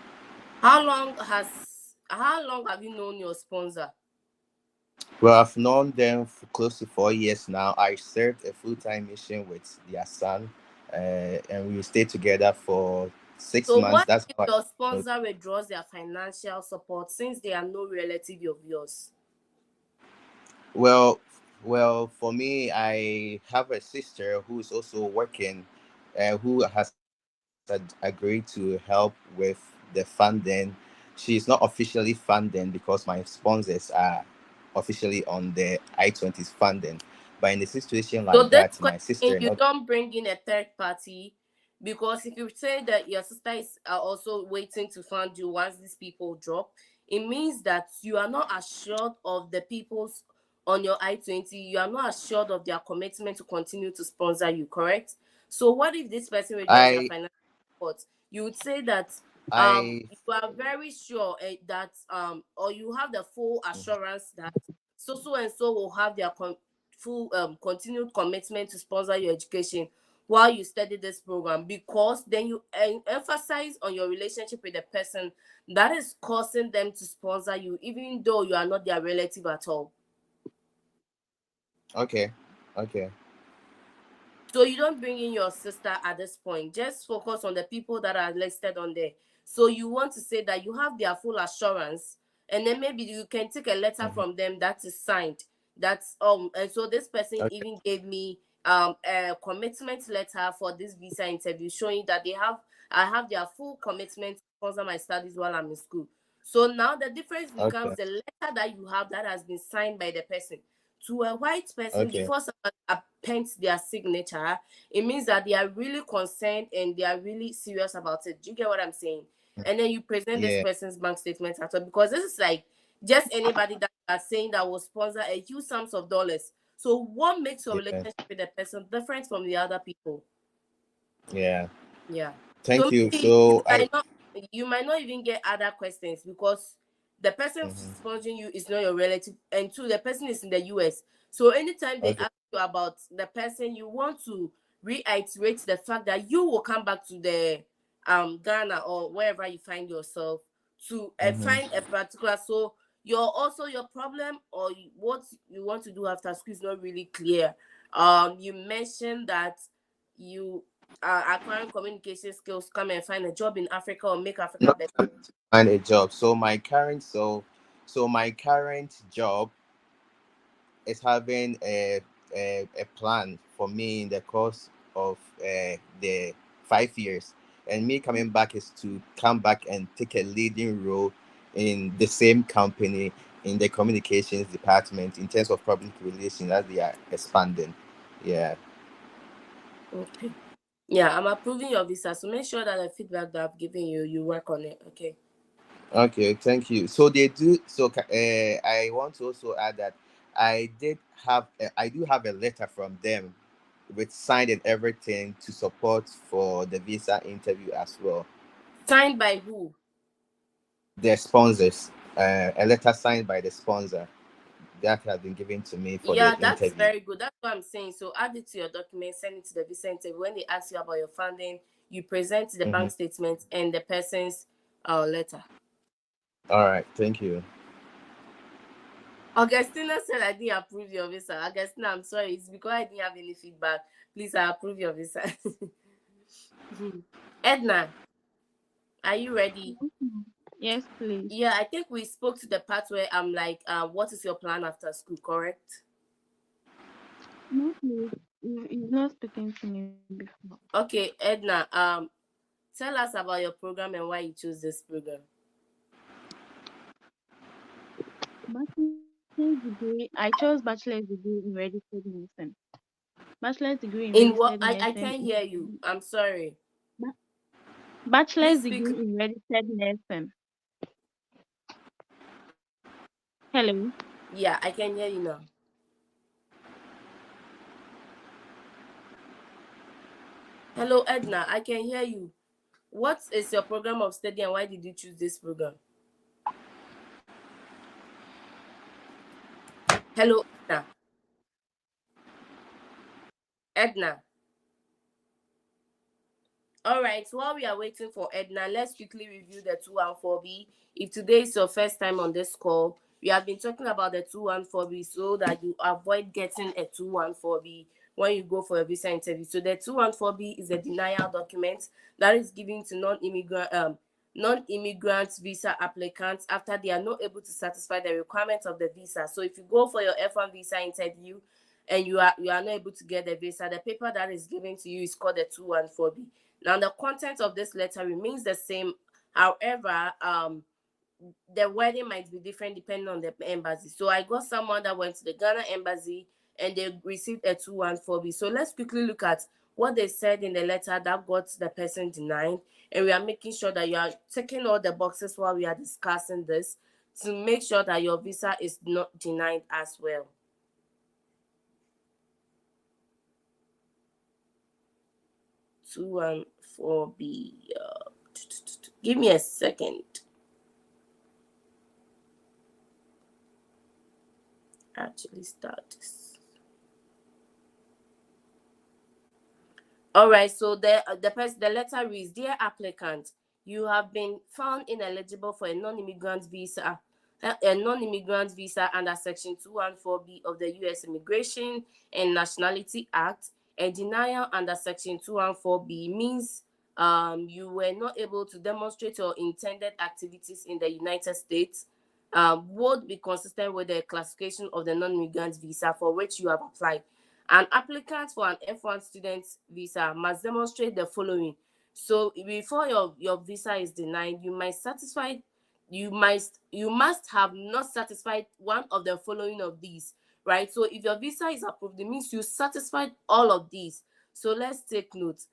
Speaker 1: How long have you known your sponsor?
Speaker 9: Well, I've known them for close to 4 years now. I served a full time mission with their son, and we stayed together for 6
Speaker 1: So
Speaker 9: months.
Speaker 1: what
Speaker 9: That's
Speaker 1: if
Speaker 9: how I
Speaker 1: your
Speaker 9: know.
Speaker 1: sponsor withdraws their financial support since they are no relative of yours?
Speaker 9: Well, for me, I have a sister who's also working, who has agreed to help with the funding. She's not officially funding because my sponsors are officially on the I-20's funding. But in a situation
Speaker 1: So
Speaker 9: like
Speaker 1: this
Speaker 9: that, my
Speaker 1: question,
Speaker 9: sister
Speaker 1: you
Speaker 9: not.
Speaker 1: don't bring in a third party, because if you say that your sister is also waiting to fund you once these people drop, it means that you are not assured of the people's on your I-20. You are not assured of their commitment to continue to sponsor you, correct? So what if this person withdraws their
Speaker 9: I
Speaker 1: financial support? You would say that
Speaker 9: I
Speaker 1: you are very sure that or you have the full assurance that so and so will have their full continued commitment to sponsor your education while you study this program, because then you emphasize on your relationship with the person that is causing them to sponsor you even though you are not their relative at all.
Speaker 9: okay, okay,
Speaker 1: So you don't bring in your sister at this point. Just focus on the people that are listed on there. So you want to say that you have their full assurance, and then maybe you can take a letter
Speaker 9: hmm,
Speaker 1: from them that is signed. That's and so this person
Speaker 9: okay,
Speaker 1: even gave me a commitment letter for this visa interview showing that I have their full commitment to sponsor my studies while I'm in school. So now the difference becomes
Speaker 9: okay,
Speaker 1: the letter that you have that has been signed by the person. To a white person,
Speaker 9: okay,
Speaker 1: before someone appends their signature, it means that they are really concerned and they are really serious about it. Do you get what I'm saying? And then you present this
Speaker 9: yeah,
Speaker 1: person's bank statement at all, because this is like just anybody that are saying that will sponsor a huge sums of dollars. So what makes your
Speaker 9: yeah,
Speaker 1: relationship with the person different from the other people?
Speaker 9: yeah.
Speaker 1: Yeah. So
Speaker 9: Thank you.
Speaker 1: maybe
Speaker 9: So I.
Speaker 1: you might not even get other questions because the person
Speaker 9: Mhm,
Speaker 1: sponsoring you is not your relative, and two, the person is in the US. So anytime they
Speaker 9: okay,
Speaker 1: ask you about the person, you want to reiterate the fact that you will come back to the Ghana or wherever you find yourself to
Speaker 9: hmm,
Speaker 1: find a particular. So your problem or what you want to do after school is not really clear. You mentioned that you acquiring communication skills, come and find a job in Africa or make Africa
Speaker 9: not
Speaker 1: better.
Speaker 9: to find a job. So my current job is having a plan for me in the course of the 5 years, and me coming back is to come back and take a leading role in the same company in the communications department in terms of public relations as they are expanding. Yeah.
Speaker 1: Okay. Yeah, I'm approving your visa. So make sure that the feedback that I've given you, you work on it. Okay.
Speaker 9: Okay, thank you. So they do. So I want to also add that I do have a letter from them, with signed and everything to support for the visa interview as well.
Speaker 1: Signed by who?
Speaker 9: The sponsors, a letter signed by the sponsor that has been given to me for the
Speaker 1: Yeah, that's
Speaker 9: interview.
Speaker 1: very good. That's what I'm saying. So add it to your document, send it to the visa interview. When they ask you about your funding, you present the
Speaker 9: Hmm.
Speaker 1: bank statement and the person's letter.
Speaker 9: All right, thank you.
Speaker 1: Augustina said I didn't approve your visa. Augustina, I'm sorry. It's because I didn't have any feedback. Please, I approve your visa. Edna, are you ready?
Speaker 10: Yes, please.
Speaker 1: Yeah, I think we spoke to the part where I'm like, what is your plan after school, correct?
Speaker 10: No, please. You've not spoken to me before.
Speaker 1: Okay, Edna, tell us about your program and why you chose this program.
Speaker 10: Bachelor's degree. I chose bachelor's degree in registered medicine. Bachelor's degree in
Speaker 1: In what?
Speaker 10: registered
Speaker 1: I
Speaker 10: medicine.
Speaker 1: can't hear you. I'm sorry.
Speaker 10: Ba- Bachelor's
Speaker 1: Please speak.
Speaker 10: degree in registered medicine. Hello.
Speaker 1: Yeah, I can hear you now. Hello, Edna, I can hear you. What is your program of study and why did you choose this program? Hello, Edna. Edna. All right, while we are waiting for Edna, let's quickly review the 214B. If today is your first time on this call, we have been talking about the 214B so that you avoid getting a 214B when you go for a visa interview. So the 214B is a denial document that is given to non-immigrant visa applicants after they are not able to satisfy the requirements of the visa. So if you go for your F1 visa interview and you are not able to get the visa, the paper that is given to you is called the 214B. Now the content of this letter remains the same. However, the wording might be different depending on the embassy. So I got someone that went to the Ghana embassy and they received a 214B. So let's quickly look at what they said in the letter that got the person denied, and we are making sure that you are checking all the boxes while we are discussing this to make sure that your visa is not denied as well. Two and 4B. Give me a second. Actually start this. All right, so the letter reads, "Dear applicant, you have been found ineligible for a non-immigrant visa under Section 214B of the U.S. Immigration and Nationality Act. A denial under Section 214B means you were not able to demonstrate your intended activities in the United States would be consistent with the classification of the non-immigrant visa for which you have applied. An applicant for an F1 student visa must demonstrate the following." So before your visa is denied, you must have not satisfied one of the following of these, right? So if your visa is approved, it means you satisfied all of these. So let's take note.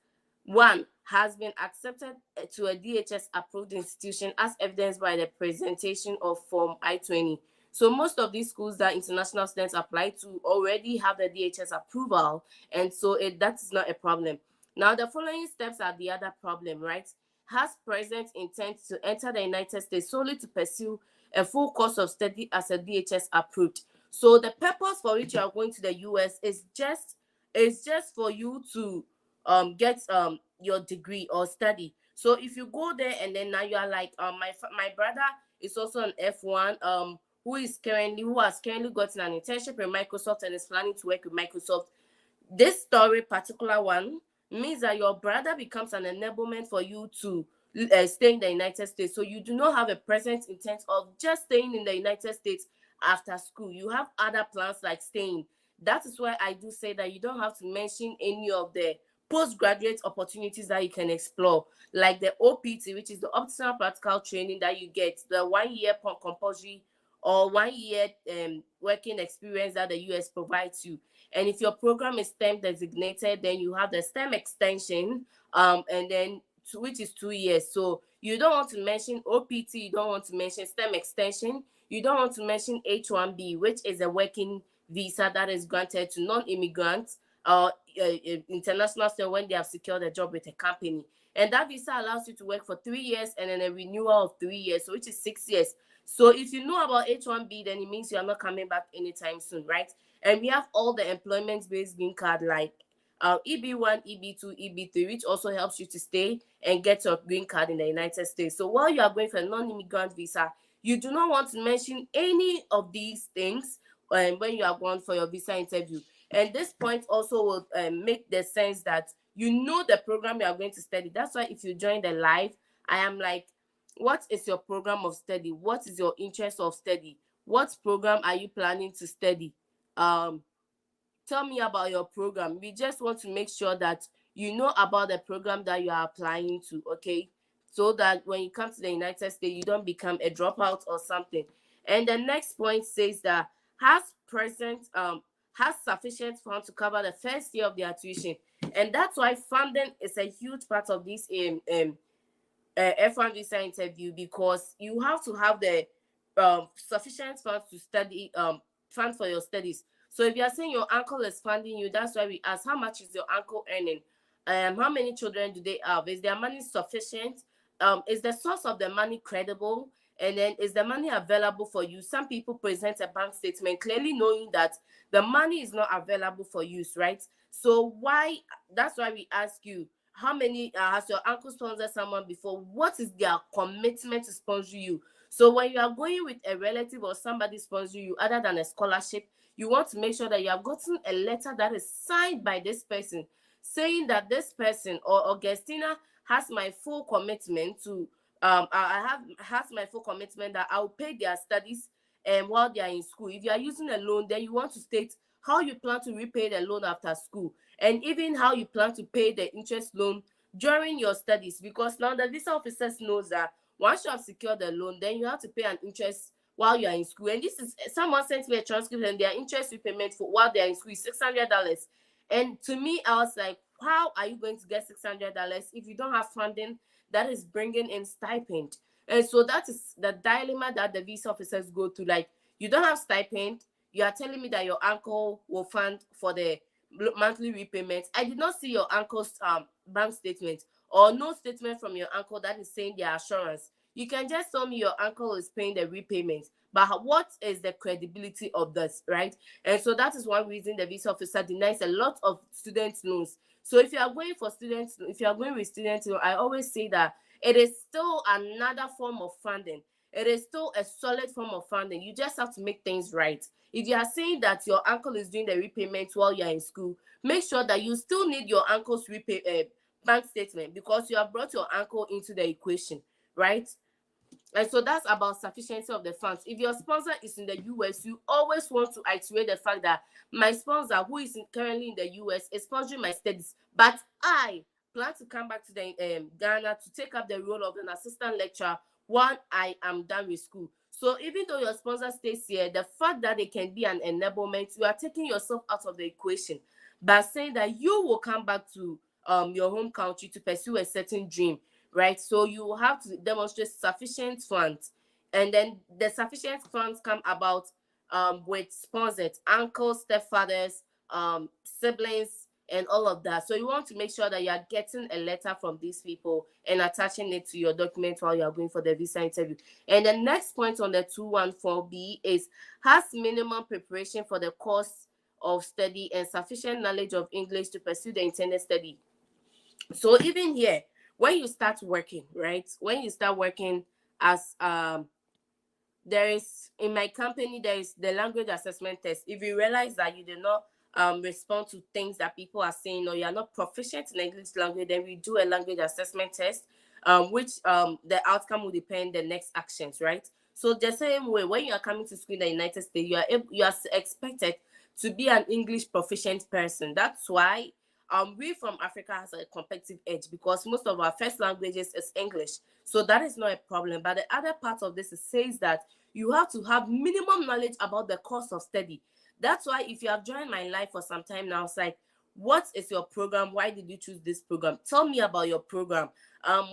Speaker 1: 1, has been accepted to a DHS approved institution as evidenced by the presentation of Form I-20. So most of these schools that international students apply to already have the DHS approval, and so that is not a problem. Now the following steps are the other problem, right? Has present intent to enter the United States solely to pursue a full course of study as a DHS approved. So the purpose for which you are going to the US is just for you to get your degree or study. So if you go there and then now you are like my brother is also an F1 who has currently gotten an internship in Microsoft and is planning to work with Microsoft. This story, particular one, means that your brother becomes an enablement for you to stay in the United States. So you do not have a present intent of just staying in the United States after school. You have other plans like staying. That is why I do say that you don't have to mention any of the postgraduate opportunities that you can explore, like the OPT, which is the optional practical training that you get, the 1 year compulsory or 1 year working experience that the US provides you. And if your program is STEM designated, then you have the STEM extension, and then which is 2 years. So you don't want to mention OPT, you don't want to mention STEM extension, you don't want to mention H1B, which is a working visa that is granted to non-immigrants or international students when they have secured a job with a company. And that visa allows you to work for 3 years and then a renewal of 3 years, so which is 6 years. So if you know about H1B, then it means you are not coming back anytime soon, right? And we have all the employment-based green card like EB1, EB2, EB3, which also helps you to stay and get your green card in the United States. So while you are going for a non-immigrant visa, you do not want to mention any of these things when you are going for your visa interview. And this point also will make the sense that you know the program you are going to study. That's why if you join the live, I am like, what is your program of study? What is your interest of study? What program are you planning to study? Tell me about your program. We just want to make sure that you know about the program that you are applying to, okay? So that when you come to the United States, you don't become a dropout or something. And the next point says that has sufficient funds to cover the first year of their tuition. And that's why funding is a huge part of this F1 visa interview, because you have to have the sufficient funds to study, fund for your studies. So if you are saying your uncle is funding you, that's why we ask, how much is your uncle earning? How many children do they have? Is their money sufficient? Is the source of the money credible? And then is the money available for you? Some people present a bank statement clearly knowing that the money is not available for use, right? So that's why we ask you, how many has your uncle sponsored someone before? What is their commitment to sponsor you? So when you are going with a relative or somebody sponsor you other than a scholarship, you want to make sure that you have gotten a letter that is signed by this person, saying that this person or Augustina has my full commitment to I have has my full commitment that I'll pay their studies while they are in school. If you are using a loan, then you want to state how you plan to repay the loan after school, and even how you plan to pay the interest loan during your studies, because now the visa officers knows that once you have secured the loan, then you have to pay an interest while you are in school. And this is, someone sent me a transcript, and their interest repayment for while they are in school is $600. And to me, I was like, how are you going to get $600 if you don't have funding that is bringing in stipend? And so that is the dilemma that the visa officers go to. Like, you don't have stipend, you are telling me that your uncle will fund for the monthly repayments. I did not see your uncle's bank statement or no statement from your uncle that is saying their assurance. You can just tell me your uncle is paying the repayment, but what is the credibility of this, right? And so that is one reason the visa officer denies a lot of student loans. So if you are going for students, if you are going with student loan, I always say that it is still another form of funding. It is still a solid form of funding. You just have to make things right. If you are saying that your uncle is doing the repayment while you are in school, make sure that you still need your uncle's bank statement, because you have brought your uncle into the equation, right? And so that's about sufficiency of the funds. If your sponsor is in the US, you always want to iterate the fact that my sponsor, who is currently in the US, is sponsoring my studies, but I plan to come back to the Ghana to take up the role of an assistant lecturer when I am done with school. So even though your sponsor stays here, the fact that they can be an enablement, you are taking yourself out of the equation by saying that you will come back to your home country to pursue a certain dream, right? So you have to demonstrate sufficient funds, and then the sufficient funds come about with sponsors, uncles, stepfathers, siblings, and all of that. So you want to make sure that you are getting a letter from these people and attaching it to your document while you are going for the visa interview. And the next point on the 214B is has minimum preparation for the course of study and sufficient knowledge of English to pursue the intended study. So even here, when you start working, right? When you start working as there is in my company, there is the language assessment test. If you realize that you did not respond to things that people are saying, or you are not proficient in English language, then we do a language assessment test, which the outcome will depend the next actions, right? So the same way, when you are coming to school in the United States, you are expected to be an English proficient person. That's why we from Africa has a competitive edge, because most of our first languages is English. So that is not a problem. But the other part of this says that you have to have minimum knowledge about the course of study. That's why if you have joined my life for some time now, it's like, what is your program? Why did you choose this program? Tell me about your program.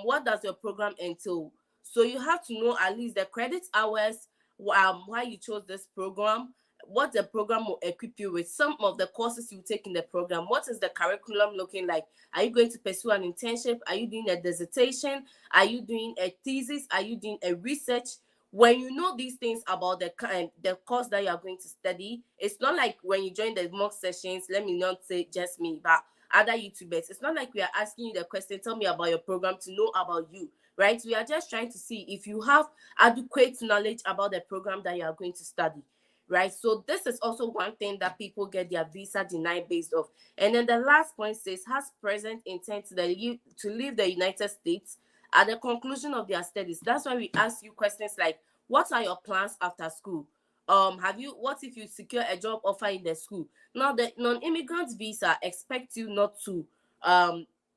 Speaker 1: What does your program entail? So you have to know at least the credit hours, why you chose this program, what the program will equip you with, some of the courses you take in the program, what is the curriculum looking like? Are you going to pursue an internship? Are you doing a dissertation? Are you doing a thesis? Are you doing a research? When you know these things about the course that you are going to study, it's not like when you join the mock sessions, let me not say just me, but other YouTubers, it's not like we are asking you the question, tell me about your program, to know about you, right? We are just trying to see if you have adequate knowledge about the program that you are going to study, right? So this is also one thing that people get their visa denied based off. And then the last point says has present intent to leave the United States at the conclusion of their studies. That's why we ask you questions like, what are your plans after school? What if you secure a job offer in the school? Now the non-immigrant visa expects you not to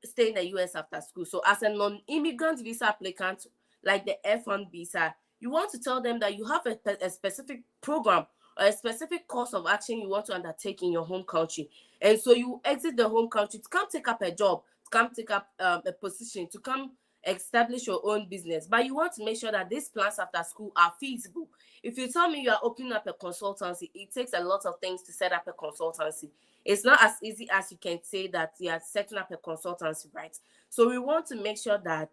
Speaker 1: stay in the US after school. So as a non-immigrant visa applicant, like the F1 visa, you want to tell them that you have a specific program or a specific course of action you want to undertake in your home country. And so you exit the home country to come take up a job, to come take up a position, to come establish your own business. But you want to make sure that these plans after school are feasible. If you tell me you are opening up a consultancy, it takes a lot of things to set up a consultancy. It's not as easy as you can say that you are setting up a consultancy, right? So we want to make sure that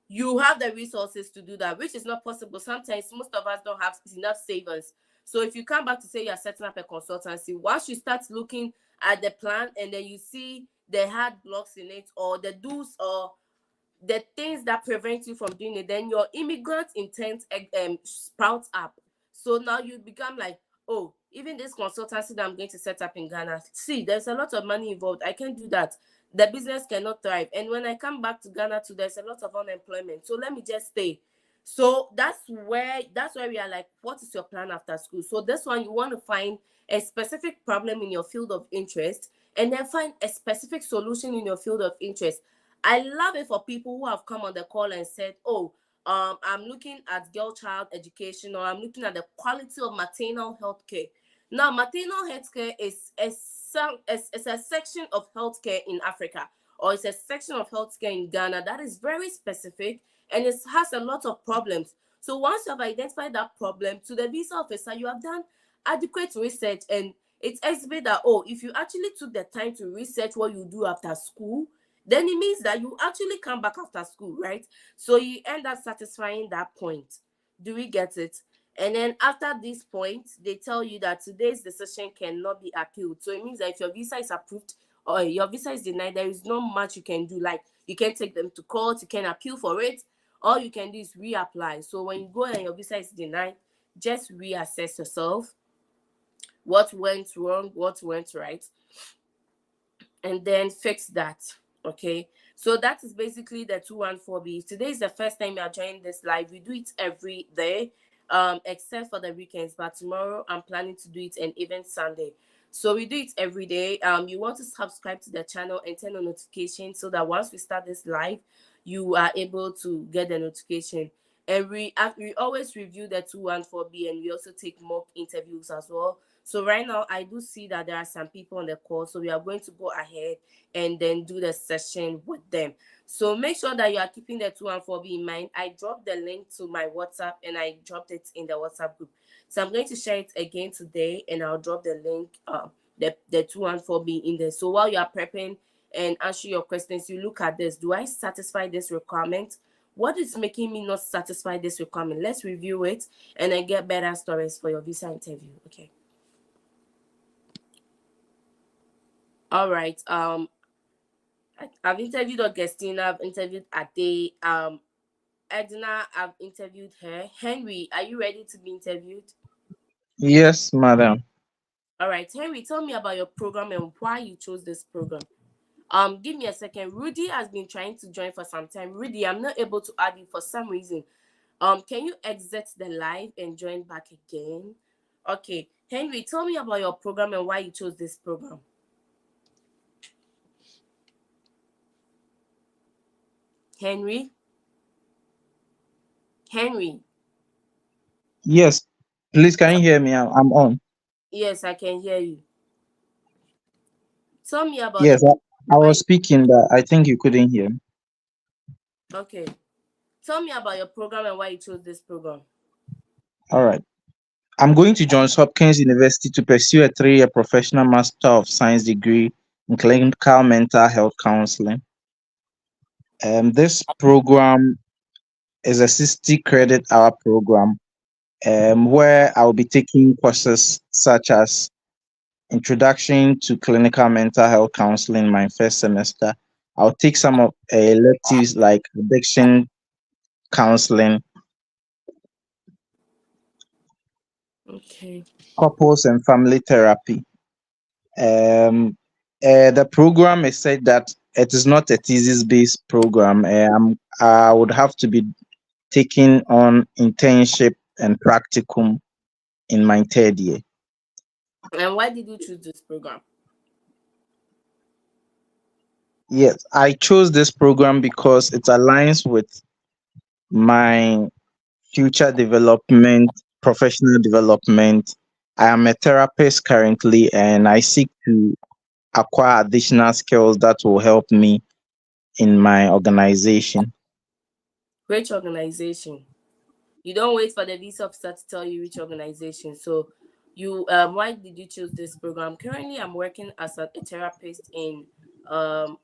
Speaker 1: you have the resources to do that, which is not possible. Sometimes most of us don't have enough savings. So if you come back to say you're setting up a consultancy, once you start looking at the plan and then you see the hard blocks in it, or the do's or the things that prevent you from doing it, then your immigrant intent sprouts up. So now you become like, oh, even this consultancy that I'm going to set up in Ghana, see, there's a lot of money involved. I can't do that. The business cannot thrive. And when I come back to Ghana too, there's a lot of unemployment. So let me just stay. So that's where we are like, what is your plan after school? So this one, you want to find a specific problem in your field of interest and then find a specific solution in your field of interest. I love it for people who have come on the call and said, oh, I'm looking at girl child education, or I'm looking at the quality of maternal health care. Now, maternal health care is a section of healthcare in Africa, or it's a section of healthcare in Ghana that is very specific, and it has a lot of problems. So once you have identified that problem, to the visa officer, you have done adequate research, and it's exhibit that, oh, if you actually took the time to research what you do after school, then it means that you actually come back after school, right? So you end up satisfying that point. Do we get it? And then after this point, they tell you that today's decision cannot be appealed. So it means that if your visa is approved or your visa is denied, there is not much you can do. Like, you can take them to court, you can appeal for it. All you can do is reapply. So when you go and your visa is denied, just reassess yourself. What went wrong, what went right, and then fix that. Okay, so that is basically the 214B. Today is the first time you are joining this live. We do it every day, except for the weekends, but tomorrow I'm planning to do it, and even Sunday. So we do it every day. You want to subscribe to the channel and turn on notifications so that once we start this live, you are able to get the notification. And we always review the 214B, and we also take mock interviews as well. So right now, I do see that there are some people on the call. So we are going to go ahead and then do the session with them. So make sure that you are keeping the 214B in mind. I dropped the link to my WhatsApp, and I dropped it in the WhatsApp group. So I'm going to share it again today, and I'll drop the link, the 214B in there. So while you are prepping and answer your questions, you look at this. Do I satisfy this requirement? What is making me not satisfy this requirement? Let's review it and then get better stories for your visa interview. Okay. All right. I've interviewed Augustina. I've interviewed Ade. Edna. I've interviewed her. Henry, are you ready to be interviewed?
Speaker 3: Yes, madam.
Speaker 1: All right, Henry, tell me about your program and why you chose this program. Give me a second. Rudy has been trying to join for some time. Rudy, I'm not able to add you for some reason. Can you exit the live and join back again? Okay, Henry, tell me about your program and why you chose this program. Henry? Henry?
Speaker 3: Yes, please, can you hear me? I'm on.
Speaker 1: Yes, I can hear you. Tell me about the
Speaker 3: Yes,
Speaker 1: program.
Speaker 3: I
Speaker 1: Why?
Speaker 3: was speaking, but I think you couldn't hear me.
Speaker 1: Okay. Tell me about your program and why you chose this program.
Speaker 3: All right. I'm going to Johns Hopkins University to pursue a 3-year professional Master of Science degree in clinical mental health counseling. This program is a 60 credit hour program where I'll be taking courses such as Introduction to Clinical Mental Health Counseling my first semester. I'll take some of electives like addiction counseling,
Speaker 1: Okay.
Speaker 3: couples and family therapy. The program is said that it is not a thesis-based program. I would have to be taking on internship and practicum in my 3rd year.
Speaker 1: And why did you choose this program?
Speaker 3: Yes, I chose this program because it aligns with my future development, professional development. I am a therapist currently, and I seek to acquire additional skills that will help me in my organization.
Speaker 1: Which organization? You don't wait for the visa officer to tell you which organization. So you why did you choose this program? Currently I'm working as a therapist um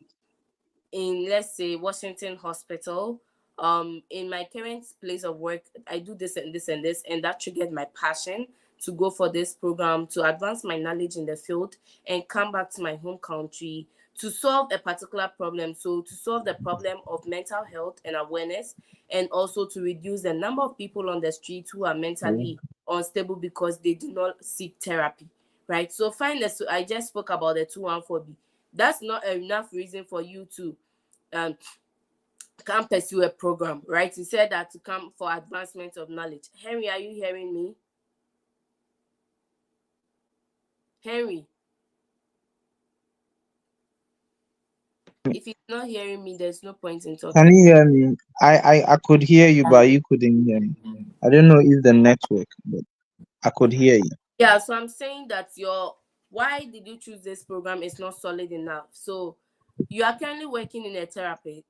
Speaker 1: in, let's say, Washington Hospital. In my current place of work, I do this and this and this, and that triggered my passion to go for this program to advance my knowledge in the field and come back to my home country to solve a particular problem. So to solve the problem of mental health and awareness, and also to reduce the number of people on the street who are mentally unstable because they do not seek therapy, right? So fine. So I just spoke about the 214B. That's not enough reason for you to um can pursue a program, right? He said that to come for advancement of knowledge. Henry, are you hearing me? Henry, if he's not hearing me, there's no point in
Speaker 3: Can
Speaker 1: talking.
Speaker 3: you hear me? I could hear you, but you couldn't hear me. I don't know if the network, but I could hear you.
Speaker 1: Yeah, so I'm saying that your why did you choose this program is not solid enough. So you are currently working in a therapy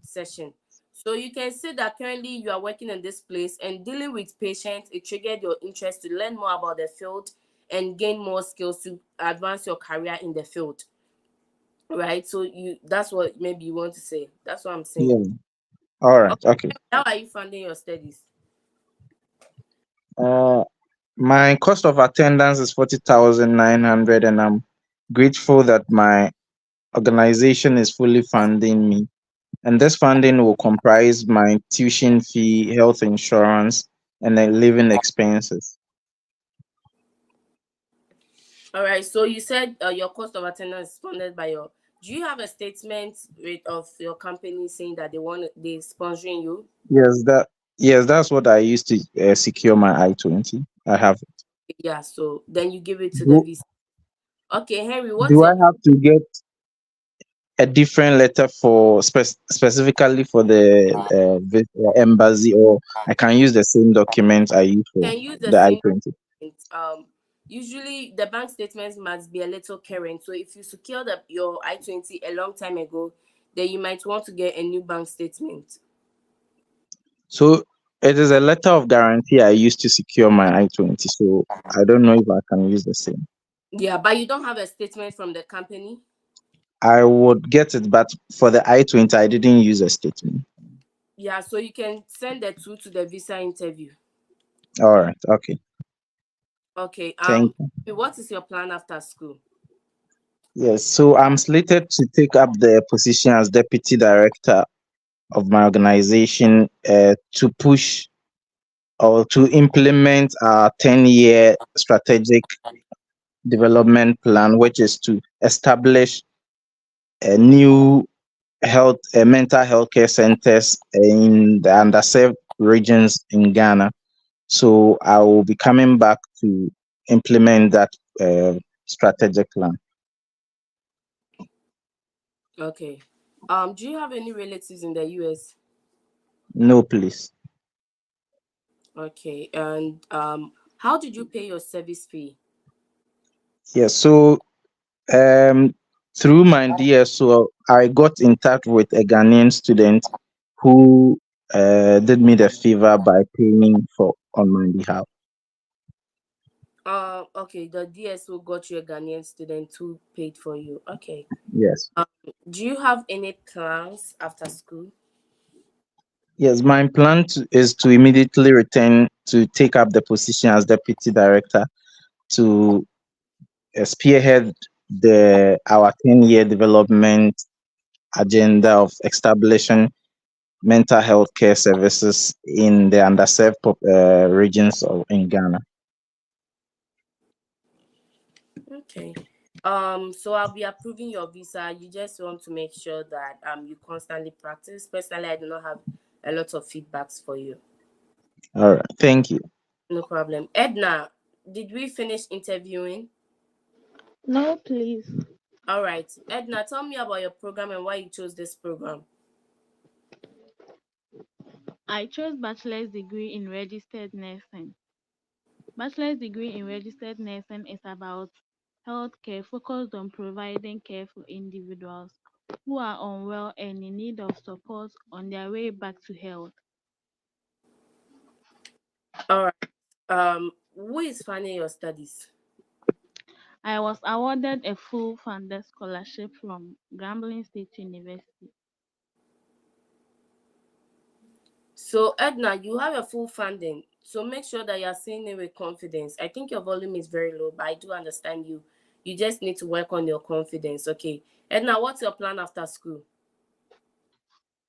Speaker 1: session. So you can see that currently you are working in this place and dealing with patients. It triggered your interest to learn more about the field and gain more skills to advance your career in the field, right? So you that's what maybe you want to say. That's what I'm saying.
Speaker 3: Yeah. All right.
Speaker 1: Okay,
Speaker 3: Okay.
Speaker 1: how are you funding your studies?
Speaker 3: Uh, my cost of attendance is 40,900, and I'm grateful that my organization is fully funding me. And this funding will comprise my tuition fee, health insurance, and then living expenses.
Speaker 1: All right. So you said your cost of attendance is funded by your. Do you have a statement of your company saying that they sponsoring you?
Speaker 3: Yes, that's what I used to secure my I-20. I have.
Speaker 1: Yeah. So then you give it to the
Speaker 3: Do,
Speaker 1: visa. Okay, Henry. What's
Speaker 3: do I
Speaker 1: your
Speaker 3: have to get a different letter for specifically for the embassy, or I can use the same document I use for
Speaker 1: can use the
Speaker 3: the
Speaker 1: same
Speaker 3: I-20?
Speaker 1: document. Usually the bank statements must be a little current. So if you secured your I-20 a long time ago, then you might want to get a new bank statement.
Speaker 3: So it is a letter of guarantee I used to secure my I-20. So I don't know if I can use the same.
Speaker 1: Yeah, but you don't have a statement from the company.
Speaker 3: I would get it, but for the I-20, I didn't use a statement.
Speaker 1: Yeah, so you can send the two to the visa interview.
Speaker 3: All right. Okay.
Speaker 1: Okay.
Speaker 3: Thank you.
Speaker 1: What is your plan after school?
Speaker 3: Yes. So I'm slated to take up the position as deputy director of my organization to push or to implement our 10-year strategic development plan, which is to establish a new mental health care centers in the underserved regions in Ghana. So I will be coming back to implement that strategic plan.
Speaker 1: Okay. Do you have any relatives in the US?
Speaker 3: No, please.
Speaker 1: Okay. And how did you pay your service fee?
Speaker 3: Yes. So um, through my DSO, I got in touch with a Ghanaian student who did me the favor by paying for on my behalf.
Speaker 1: Okay, the DSO got you a Ghanaian student who paid for you. Okay.
Speaker 3: Yes.
Speaker 1: Um, do you have any plans after school?
Speaker 3: Yes, my plan is to immediately return to take up the position as deputy director to spearhead our 10-year development agenda of establishing mental health care services in the underserved regions in Ghana.
Speaker 1: Okay. So I'll be approving your visa. You just want to make sure that you constantly practice. Personally, I do not have a lot of feedbacks for you.
Speaker 3: All right, thank you.
Speaker 1: No problem. Edna, did we finish interviewing?
Speaker 10: No, please.
Speaker 1: All right. Edna, tell me about your program and why you chose this program.
Speaker 10: I chose bachelor's degree in registered nursing. Bachelor's degree in registered nursing is about healthcare focused on providing care for individuals who are unwell and in need of support on their way back to health.
Speaker 1: All right. Who is funding your studies?
Speaker 10: I was awarded a full funded scholarship from Grambling State University.
Speaker 1: So Edna, you have a full funding. So make sure that you're saying it with confidence. I think your volume is very low, but I do understand you. You just need to work on your confidence. Okay. Edna, what's your plan after school?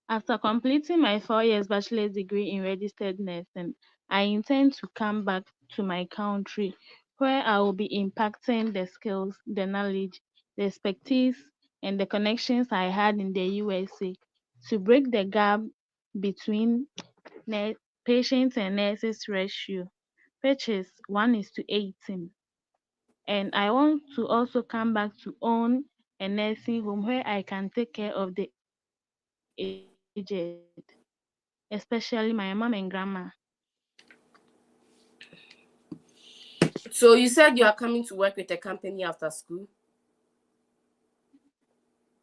Speaker 10: After completing my 4 years bachelor's degree in registered nursing, I intend to come back to my country where I will be impacting the skills, the knowledge, the expertise, and the connections I had in the USA to break the gap between patients and nurses ratio, which is 1 is to 18. And I want to also come back to own a nursing home where I can take care of the aged, especially my mom and grandma.
Speaker 1: So you said you are coming to work with a company after school.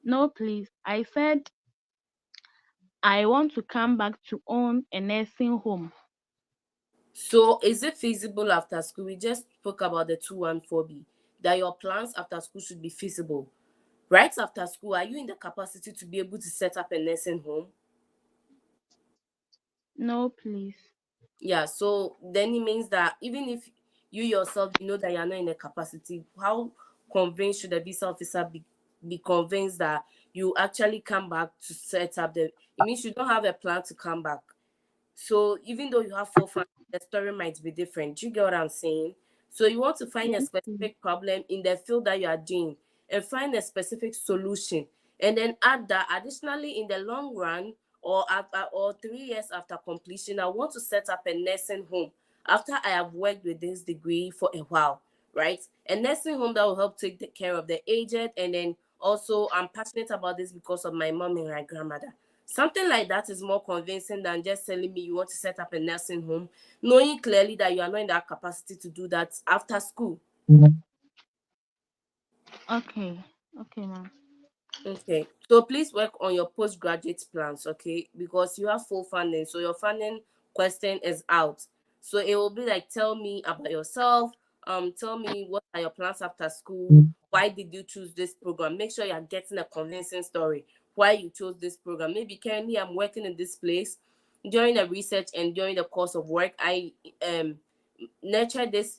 Speaker 10: No, please. I said I want to come back to own a nursing home.
Speaker 1: So is it feasible after school? We just spoke about the 214B, that your plans after school should be feasible. Right after school, are you in the capacity to be able to set up a nursing home?
Speaker 10: No, please.
Speaker 1: Yeah, so then it means that even if you yourself you know that you're not in a capacity, how convinced should the visa officer be convinced that you actually come back to set up the, it means you don't have a plan to come back. So even though you have full funds, the story might be different. Do you get what I'm saying? So you want to find a
Speaker 10: Yes, please.
Speaker 1: specific problem in the field that you are doing and find a specific solution, and then add that additionally in the long run, or after, or 3 years after completion, I want to set up a nursing home after I have worked with this degree for a while, right? A nursing home that will help take care of the aged, and then also I'm passionate about this because of my mom and my grandmother. Something like that is more convincing than just telling me you want to set up a nursing home, knowing clearly that you are not in that capacity to do that after school.
Speaker 10: Okay. Okay, ma'am.
Speaker 1: Okay. So please work on your postgraduate plans, okay? Because you have full funding. So your funding question is out. So it will be like, tell me about yourself. Tell me what are your plans after school? Why did you choose this program? Make sure you're getting a convincing story why you chose this program. Maybe currently I'm working in this place. During the research and during the course of work, I um nurture this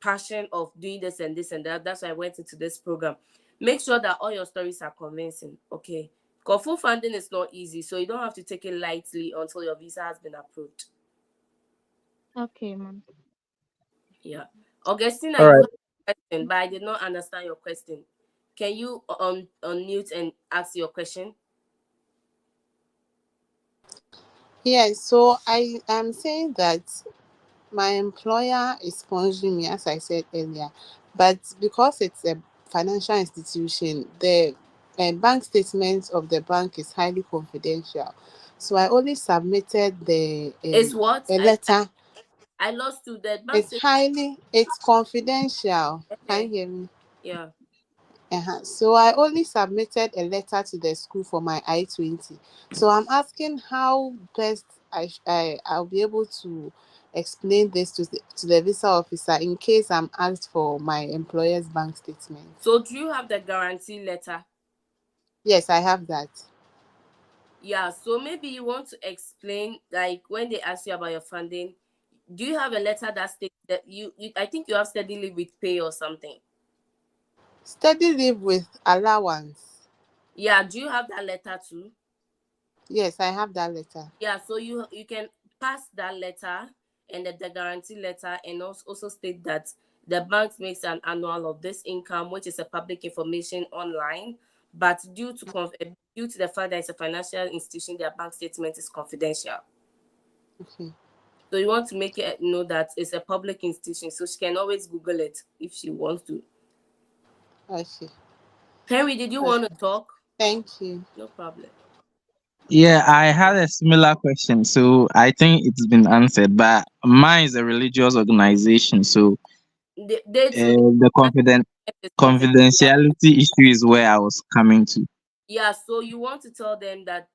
Speaker 1: passion of doing this and this and that. That's why I went into this program. Make sure that all your stories are convincing. Okay. Because full funding is not easy, so you don't have to take it lightly until your visa has been approved.
Speaker 10: Okay, ma'am.
Speaker 1: Yeah. Augustina,
Speaker 11: All
Speaker 1: you
Speaker 11: right.
Speaker 1: have a question, but I did not understand your question. Can you unmute and ask your question?
Speaker 7: Yes, so I am saying that my employer is sponsoring me, as I said earlier, but because it's a financial institution, the bank statement of the bank is highly confidential. So I only submitted the
Speaker 1: It's what?
Speaker 7: a
Speaker 1: I
Speaker 7: letter.
Speaker 1: I lost to that bank
Speaker 7: It's
Speaker 1: statement.
Speaker 7: highly, it's confidential. Can you
Speaker 1: Okay.
Speaker 7: hear me?
Speaker 1: Yeah.
Speaker 7: So I only submitted a letter to the school for my I-20. So I'm asking how best I'll be able to explain this to the visa officer in case I'm asked for my employer's bank statement.
Speaker 1: So do you have the guarantee letter?
Speaker 7: Yes, I have that.
Speaker 1: Yeah, so maybe you want to explain, like when they ask you about your funding, do you have a letter that states that you I think you have steady leave with pay or something?
Speaker 7: Study leave with allowance.
Speaker 1: Yeah, do you have that letter too?
Speaker 7: Yes, I have that letter.
Speaker 1: Yeah, so you can pass that letter and the guarantee letter, and also state that the bank makes an annual of this income, which is a public information online, but due to the fact that it's a financial institution, their bank statement is confidential.
Speaker 7: Okay.
Speaker 1: So you want to make it know that it's a public institution, so she can always Google it if she wants to.
Speaker 7: Okay.
Speaker 1: Henry, did you
Speaker 7: Okay.
Speaker 1: want to talk?
Speaker 7: Thank you.
Speaker 1: No problem.
Speaker 11: Yeah, I had a similar question, so I think it's been answered. But mine is a religious organization, so
Speaker 1: They too,
Speaker 11: the
Speaker 1: it's confidential.
Speaker 11: confidentiality issue is where I was coming to.
Speaker 1: Yeah, so you want to tell them that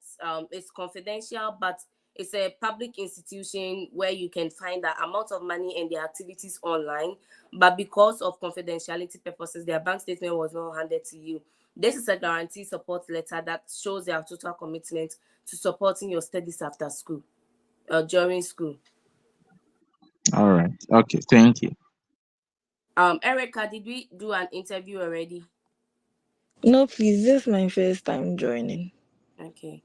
Speaker 1: it's confidential, but it's a public institution where you can find the amount of money and the activities online. But because of confidentiality purposes, their bank statement was not handed to you. This is a guarantee support letter that shows their total commitment to supporting your studies after school, during school.
Speaker 11: All right. Okay. Thank you.
Speaker 1: Erica, did we do an interview already?
Speaker 12: No, please, this is my first time joining.
Speaker 1: Okay.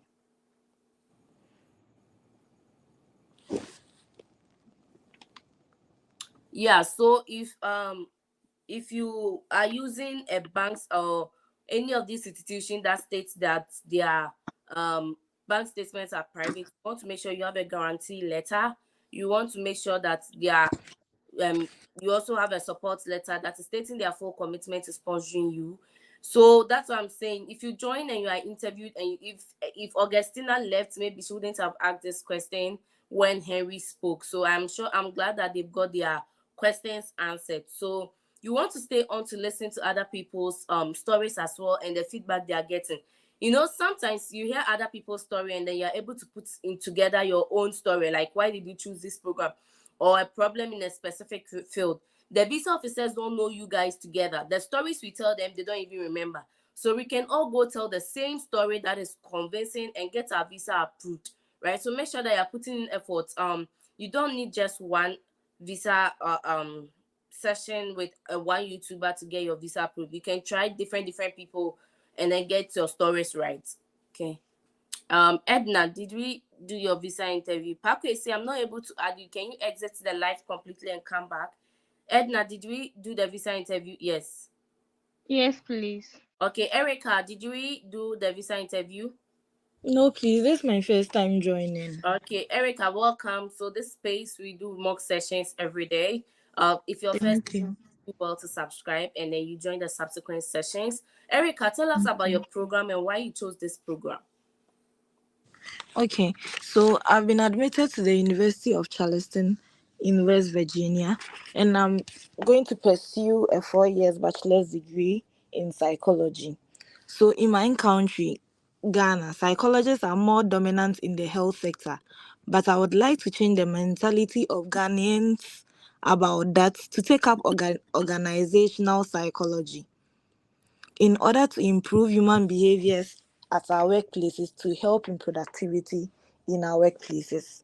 Speaker 1: Yeah, so if you are using a banks or any of these institutions that states that their bank statements are private, you want to make sure you have a guarantee letter. You want to make sure that they are um you also have a support letter that is stating their full commitment to sponsoring you. So that's what I'm saying. If you join and you are interviewed, and if Augustina left, maybe she wouldn't have asked this question when Henry spoke. So I'm glad that they've got their questions answered. So you want to stay on to listen to other people's stories as well, and the feedback they are getting. Sometimes you hear other people's story and then you're able to put in together your own story, like why did you choose this program, or a problem in a specific field. The visa officers don't know you guys together. The stories we tell them, they don't even remember. So we can all go tell the same story that is convincing and get our visa approved, right? So make sure that you're putting in effort. You don't need just one visa session with one YouTuber to get your visa approved. You can try different people and then get your stories right. Okay. Edna, did we do your visa interview? Parkway say I'm not able to add you. Can you exit the live completely and come back? Edna, did we do the visa interview? Yes.
Speaker 10: Yes, please.
Speaker 1: Okay, Erica, did we do the visa interview?
Speaker 12: No, please, this is my first time joining.
Speaker 1: Okay, Erica, welcome. So this space we do mock sessions every day. If you're first,
Speaker 12: Thank you.
Speaker 1: do well to subscribe and then you join the subsequent sessions. Erica, tell us about your program and why you chose this program.
Speaker 12: Okay, so I've been admitted to the University of Charleston in West Virginia, and I'm going to pursue a 4 years bachelor's degree in psychology. So in my own country, Ghana, psychologists are more dominant in the health sector, but I would like to change the mentality of Ghanaians about that to take up organizational psychology in order to improve human behaviors at our workplaces to help in productivity in our workplaces.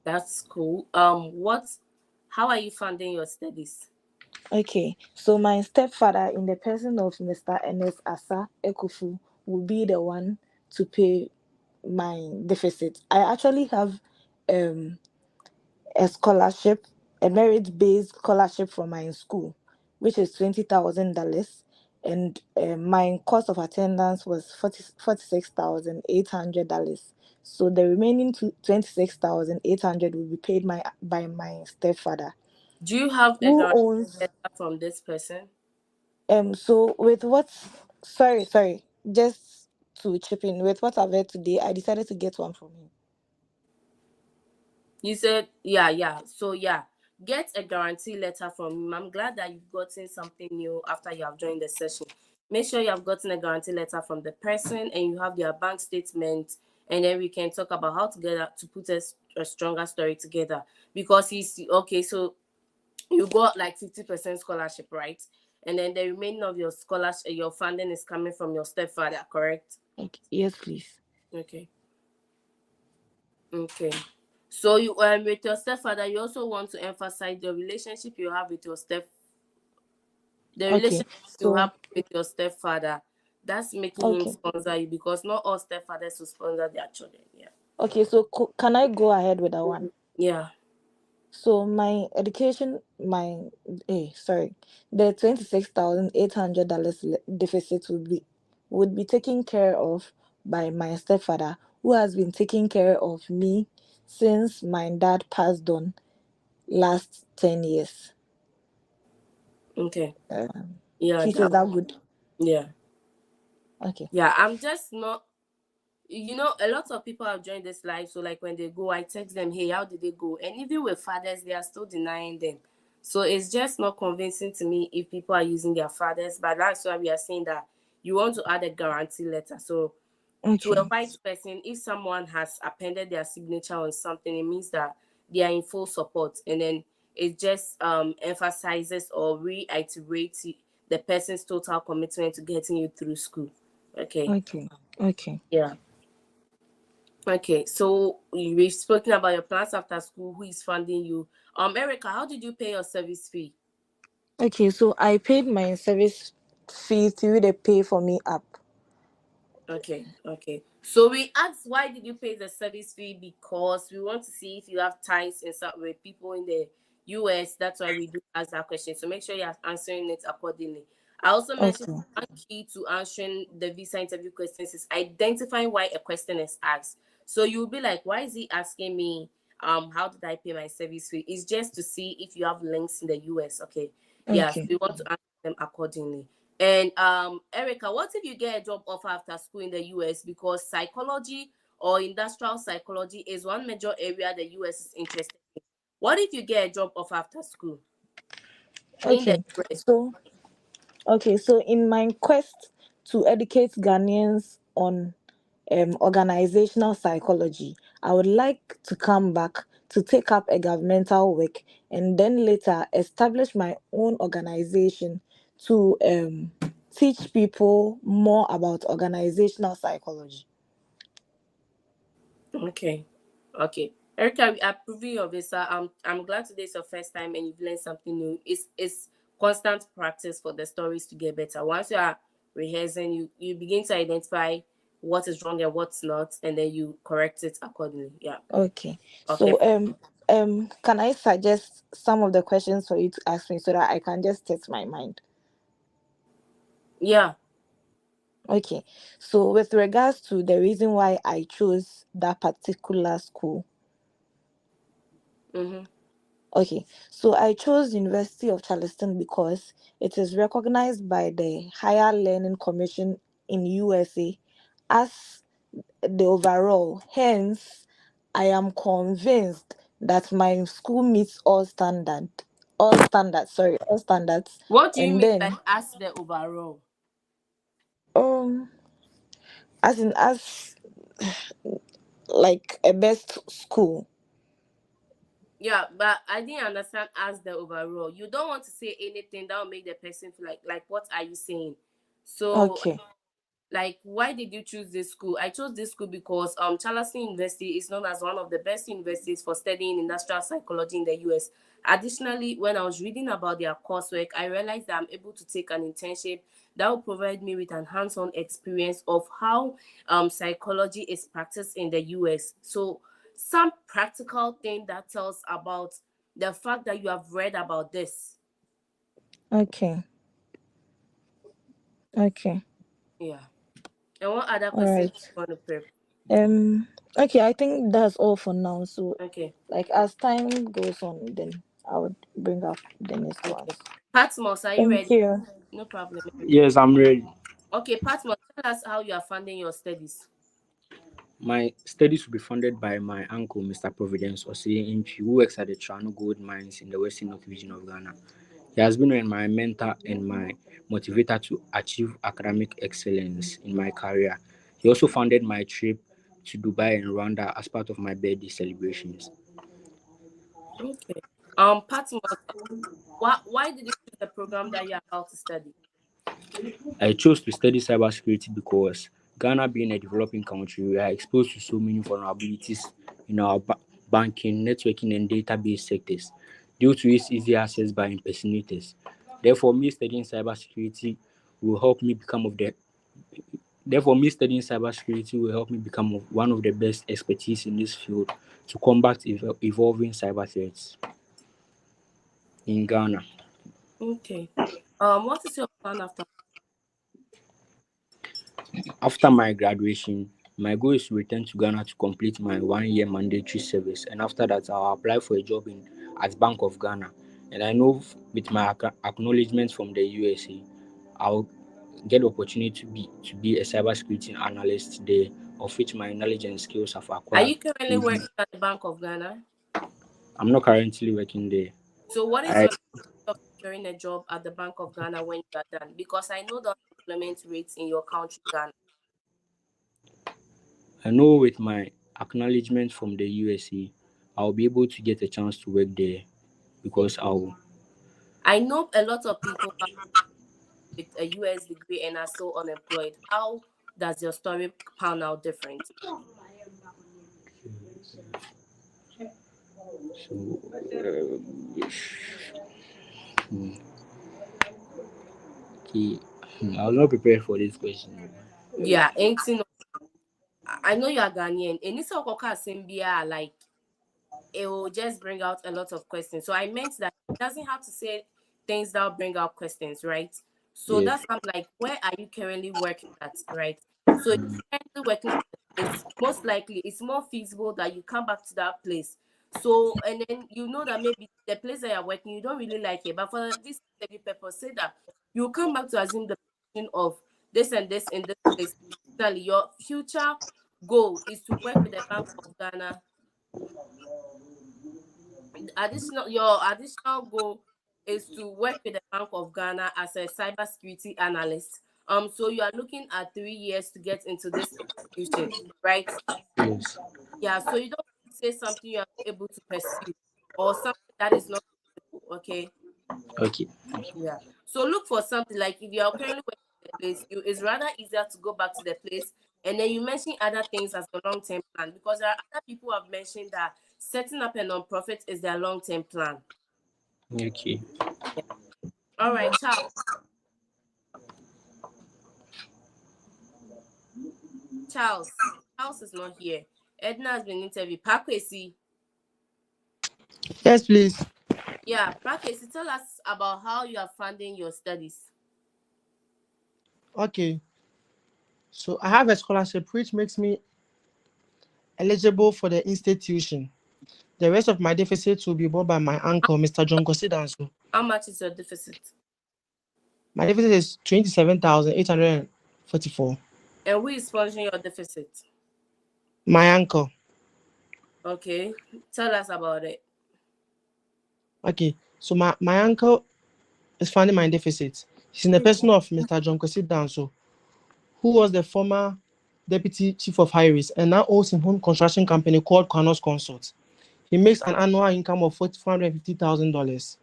Speaker 1: That's cool. How are you funding your studies?
Speaker 12: Okay, so my stepfather, in the person of Mr. Ernest Asa Ekufu, will be the one to pay my deficit. I actually have um a scholarship, a merit-based scholarship from my school, which is $20,000, and my cost of attendance was $46,800. So the remaining 26,800 will be paid by my stepfather,
Speaker 1: Do you have a
Speaker 12: who
Speaker 1: guarantee
Speaker 12: owns.
Speaker 1: letter from this person?
Speaker 12: So with what? Sorry, just to chip in with what I've heard today, I decided to get one from him.
Speaker 1: You said, yeah. So yeah, get a guarantee letter from him. I'm glad that you've gotten something new after you have joined the session. Make sure you have gotten a guarantee letter from the person and you have their bank statement, and then we can talk about how to put a stronger story together. Because he's okay, so you got like 50% scholarship, right? And then the remaining of your scholarship, your funding is coming from your stepfather, correct?
Speaker 12: Okay, yes, please.
Speaker 1: Okay. Okay. So you with your stepfather, you also want to emphasize the relationship you have with the
Speaker 12: Okay,
Speaker 1: relationship you
Speaker 12: so
Speaker 1: have with your stepfather. That's making him
Speaker 12: okay,
Speaker 1: sponsor you, because not all stepfathers will sponsor their children. Yeah.
Speaker 12: okay. So can I go ahead with that one?
Speaker 1: Yeah.
Speaker 12: So my education, the $26,800 deficit would be taken care of by my stepfather, who has been taking care of me since my dad passed on last 10 years.
Speaker 1: Okay.
Speaker 12: Um,
Speaker 1: Yeah.
Speaker 12: please, is that good?
Speaker 1: Yeah.
Speaker 12: Okay.
Speaker 1: Yeah. I'm just not. A lot of people have joined this live. So like when they go, I text them, hey, how did they go? And even with fathers, they are still denying them. So it's just not convincing to me if people are using their fathers. But that's why we are saying that you want to add a guarantee letter. So to a
Speaker 12: Okay.
Speaker 1: white person, if someone has appended their signature on something, it means that they are in full support. And then it just emphasizes or reiterates the person's total commitment to getting you through school. Okay.
Speaker 12: Okay. Okay.
Speaker 1: Yeah. Okay, so we've spoken about your plans after school, who is funding you. Erica, how did you pay your service fee?
Speaker 12: Okay, so I paid my service fee through the Pay for Me app.
Speaker 1: Okay, okay. So we asked why did you pay the service fee, because we want to see if you have ties in some with people in the US. That's why we do ask that question. So make sure you're answering it accordingly. I also mentioned
Speaker 12: Okay.
Speaker 1: one key to answering the visa interview questions is identifying why a question is asked. So you'll be like, why is he asking me how did I pay my service fee? It's just to see if you have links in the US. Okay. Yes,
Speaker 12: Okay.
Speaker 1: we want to answer them accordingly. And Erica, what if you get a job offer after school in the US? Because psychology or industrial psychology is one major area the US is interested in. What if you get a job offer after school in the
Speaker 12: Okay.
Speaker 1: US?
Speaker 12: So so in my quest to educate Ghanaians on organizational psychology, I would like to come back to take up a governmental work and then later establish my own organization to teach people more about organizational psychology.
Speaker 1: Okay. Okay. Erica, we are approving your visa. I'm glad today is your first time and you've learned something new. It's constant practice for the stories to get better. Once you are rehearsing, you begin to identify what is wrong and what's not, and then you correct it accordingly. Yeah.
Speaker 12: Okay.
Speaker 1: Okay.
Speaker 12: So can I suggest some of the questions for you to ask me so that I can just test my mind?
Speaker 1: Yeah.
Speaker 12: Okay. So with regards to the reason why I chose that particular school,
Speaker 1: Mm-hmm.
Speaker 12: okay. So I chose University of Charleston because it is recognized by the Higher Learning Commission in USA as the overall. Hence, I am convinced that my school meets all standards.
Speaker 1: What do you
Speaker 12: And
Speaker 1: mean by
Speaker 12: then
Speaker 1: as the overall?
Speaker 12: um as like a best school.
Speaker 1: Yeah, but I didn't understand as the overall. You don't want to say anything that will make the person feel like what are you saying? So
Speaker 12: Okay.
Speaker 1: like why did you choose this school? I chose this school because Charleston University is known as one of the best universities for studying industrial psychology in the US. Additionally, when I was reading about their coursework, I realized that I'm able to take an internship that will provide me with an hands-on experience of how psychology is practiced in the US. So some practical thing that tells about the fact that you have read about this.
Speaker 12: Okay. Okay.
Speaker 1: Yeah. And what other
Speaker 12: All
Speaker 1: questions do
Speaker 12: right.
Speaker 1: you want to prep?
Speaker 12: Okay, I think that's all for now. So
Speaker 1: Okay.
Speaker 12: like as time goes on, then I would bring up the next
Speaker 1: Okay.
Speaker 12: ones.
Speaker 1: Patmos, are you
Speaker 12: Thank
Speaker 1: ready?
Speaker 12: you.
Speaker 1: No problem.
Speaker 3: Yes, I'm ready.
Speaker 1: Okay, Patmos, tell us how you are funding your studies.
Speaker 3: My studies will be funded by my uncle, Mr. Providence Osei Inchi, who works at the Trano Gold Mines in the Western North region of Ghana. He has been my mentor and my motivator to achieve academic excellence in my career. He also funded my trip to Dubai and Rwanda as part of my birthday celebrations.
Speaker 1: Okay. Patmos, why did you choose the program that you're about to study?
Speaker 3: I chose to study cybersecurity because Ghana being a developing country, we are exposed to so many vulnerabilities in our banking, networking, and database sectors due to its easy access by impersonators. Therefore, me studying cybersecurity will help me become of the Therefore, me studying cybersecurity will help me become one of the best expertise in this field to combat evolving cyber threats in Ghana.
Speaker 1: Okay. What is your plan after?
Speaker 3: After my graduation, my goal is to return to Ghana to complete my 1 year mandatory service, and after that, I'll apply for a job at Bank of Ghana. And I know with my acknowledgement from the USA, I'll get the opportunity to be a cybersecurity analyst there, of which my knowledge and skills have
Speaker 1: Are
Speaker 3: acquired.
Speaker 1: you currently working at the Bank of Ghana?
Speaker 3: I'm not currently working there.
Speaker 1: So what is
Speaker 3: I
Speaker 1: your of securing a job at the Bank of Ghana when you are done? Because I know the unemployment rates in your country, Ghana.
Speaker 3: I know with my acknowledgement from the USA, I'll be able to get a chance to work there because I'll
Speaker 1: I know a lot of people with a US degree and are still unemployed. How does your story pan out different?
Speaker 3: so Okay. I was not prepared for this question.
Speaker 1: Yeah, anything. I know you are Ghanaian. And it's all Symbia, like it will just bring out a lot of questions. So I meant that it doesn't have to say things that will bring out questions, right? So
Speaker 3: Yes.
Speaker 1: that's I'm like, where are you currently working at, right? So if you're currently working at a place, most likely it's more feasible that you come back to that place. So and then you know that maybe the place that you're working, you don't really like it. But for this interview purpose, say that you come back to assume the position of this and this in this place. Additionally, your future goal is to work with the Bank of Ghana. Your additional goal is to work with the Bank of Ghana as a cybersecurity analyst. So you are looking at 3 years to get into this institution, right?
Speaker 3: Yes.
Speaker 1: Yeah, so you don't say something you are able to pursue or something that is not okay.
Speaker 3: Okay.
Speaker 1: Yeah. So look for something like if you are currently working at the place, it's rather easier to go back to the place. And then you mention other things as a long-term plan because there are other people who have mentioned that setting up a non-profit is their long-term plan.
Speaker 3: Okay.
Speaker 1: Yeah. All right, Charles. Charles is not here. Edna has been interviewed. Pakwesi.
Speaker 13: Yes, please.
Speaker 1: Yeah, Pakwesi, tell us about how you are funding your studies.
Speaker 13: Okay. So I have a scholarship which makes me eligible for the institution. The rest of my deficits will be borne by my uncle, Mr. John Gosidanso.
Speaker 1: How much is your deficit?
Speaker 13: My deficit is 27,844.
Speaker 1: And who is sponsoring your deficit?
Speaker 13: My uncle.
Speaker 1: Okay, tell us about it.
Speaker 13: Okay. So my uncle is funding my deficit. He's in the person of Mr. John Gosidanso, who was the former deputy chief of highways and now owns a home construction company called Quainoo Consult. He makes an annual income of $450,000.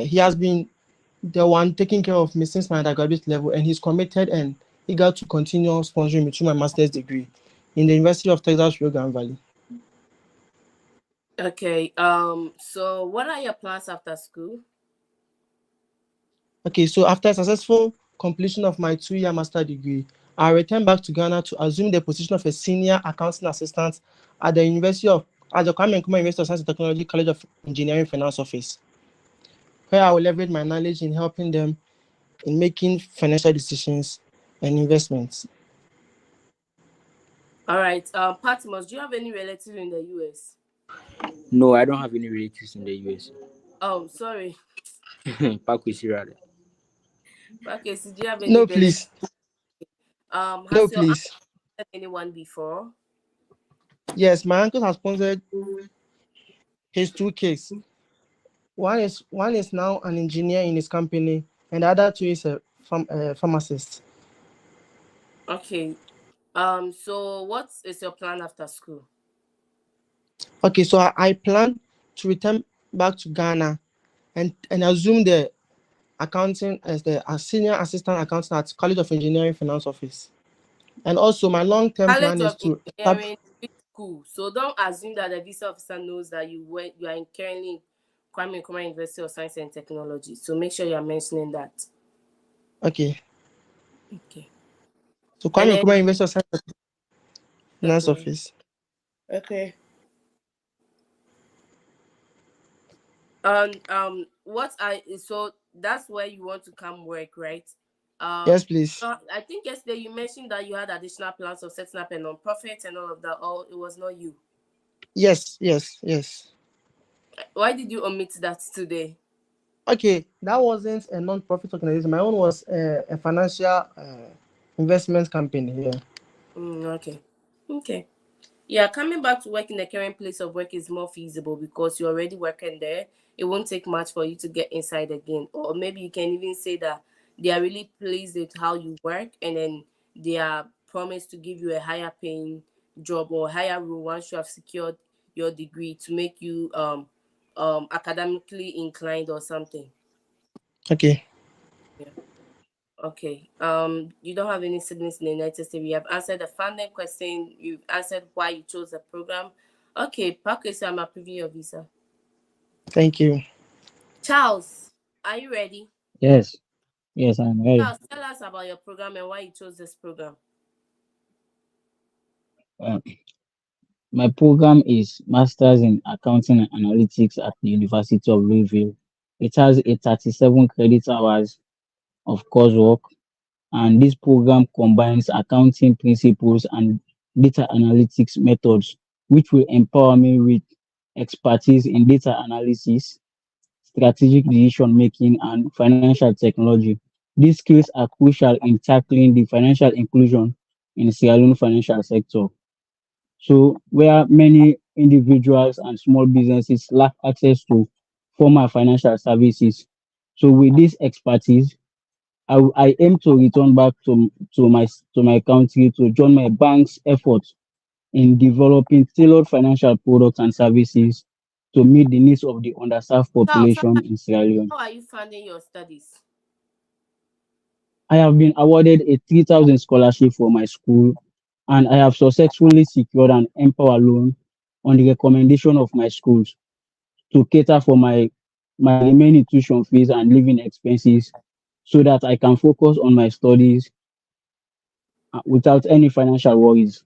Speaker 13: He has been the one taking care of me since my undergraduate level, and he's committed and eager to continue sponsoring me through my master's degree in the University of Texas Rio Grande Valley.
Speaker 1: Okay, so what are your plans after school?
Speaker 13: Okay, so after successful completion of my 2-year master degree, I returned back to Ghana to assume the position of a senior accounting assistant at the Kwame Nkrumah University of Science and Technology College of Engineering Finance Office, where I will leverage my knowledge in helping them in making financial decisions and investments.
Speaker 1: All right, Patmos, do you have any relative in the US?
Speaker 3: No, I don't have any relatives in the US.
Speaker 1: Oh, sorry.
Speaker 3: Pakwesi rather.
Speaker 1: Okay, so do you have any
Speaker 13: No,
Speaker 1: relative?
Speaker 13: please. No,
Speaker 1: Has your uncle
Speaker 13: please.
Speaker 1: sponsored anyone before?
Speaker 13: Yes, my uncle has sponsored his 2 kids. One is now an engineer in his company, and the other two is a pharmacist.
Speaker 1: Okay. So what is your plan after school?
Speaker 13: Okay, so I plan to return back to Ghana and assume the accounting as the senior assistant accountant at College of Engineering Finance Office. And also, my long-term plan
Speaker 1: College
Speaker 13: is
Speaker 1: of
Speaker 13: to
Speaker 1: Engineering, which school? So don't assume that the visa officer knows that you are currently in Kwame Nkrumah University of Science and Technology. So make sure you are mentioning that.
Speaker 13: Okay.
Speaker 1: Okay.
Speaker 13: So
Speaker 1: And
Speaker 13: Kwame
Speaker 1: then
Speaker 13: Nkrumah University of Science and Finance
Speaker 1: okay.
Speaker 13: Office.
Speaker 1: Okay. What I so that's where you want to come work, right?
Speaker 13: Yes, please.
Speaker 1: I think yesterday you mentioned that you had additional plans of setting up a non-profit and all of that. Or it was not you.
Speaker 13: Yes, yes, yes.
Speaker 1: Why did you omit that today?
Speaker 13: Okay, that wasn't a non-profit organization. My own was a financial investment company. Yeah.
Speaker 1: Okay. Okay. Yeah, coming back to work in the current place of work is more feasible because you're already working there. It won't take much for you to get inside again. Or maybe you can even say that they are really pleased with how you work and then they are promised to give you a higher paying job or higher role once you have secured your degree to make you academically inclined or something.
Speaker 13: Okay.
Speaker 1: Yeah. Okay. You don't have any siblings in the United States. We have answered the funding question. You've answered why you chose the program. Okay, Parker, so I'm approving your visa.
Speaker 13: Thank you.
Speaker 1: Charles, are you ready?
Speaker 3: Yes.
Speaker 14: Yes, I'm ready.
Speaker 1: Now tell us about your program and why you chose this program.
Speaker 14: Uh, my program is Masters in Accounting and Analytics at the University of Louisville. It has a 37 credit hours of coursework, and this program combines accounting principles and data analytics methods, which will empower me with expertise in data analysis, strategic decision making, and financial technology. These skills are crucial in tackling the financial inclusion in Sierra Leone financial sector. So, where many individuals and small businesses lack access to formal financial services. So, with this expertise, I aim to return back to my country to join my bank's efforts in developing tailored financial products and services to meet the needs of the underserved
Speaker 1: Charles,
Speaker 14: population in Sierra Leone.
Speaker 1: how are you funding your studies?
Speaker 14: I have been awarded a 3,000 scholarship for my school, and I have successfully secured an Empower loan on the recommendation of my schools to cater for my remaining tuition fees and living expenses so that I can focus on my studies without any financial worries.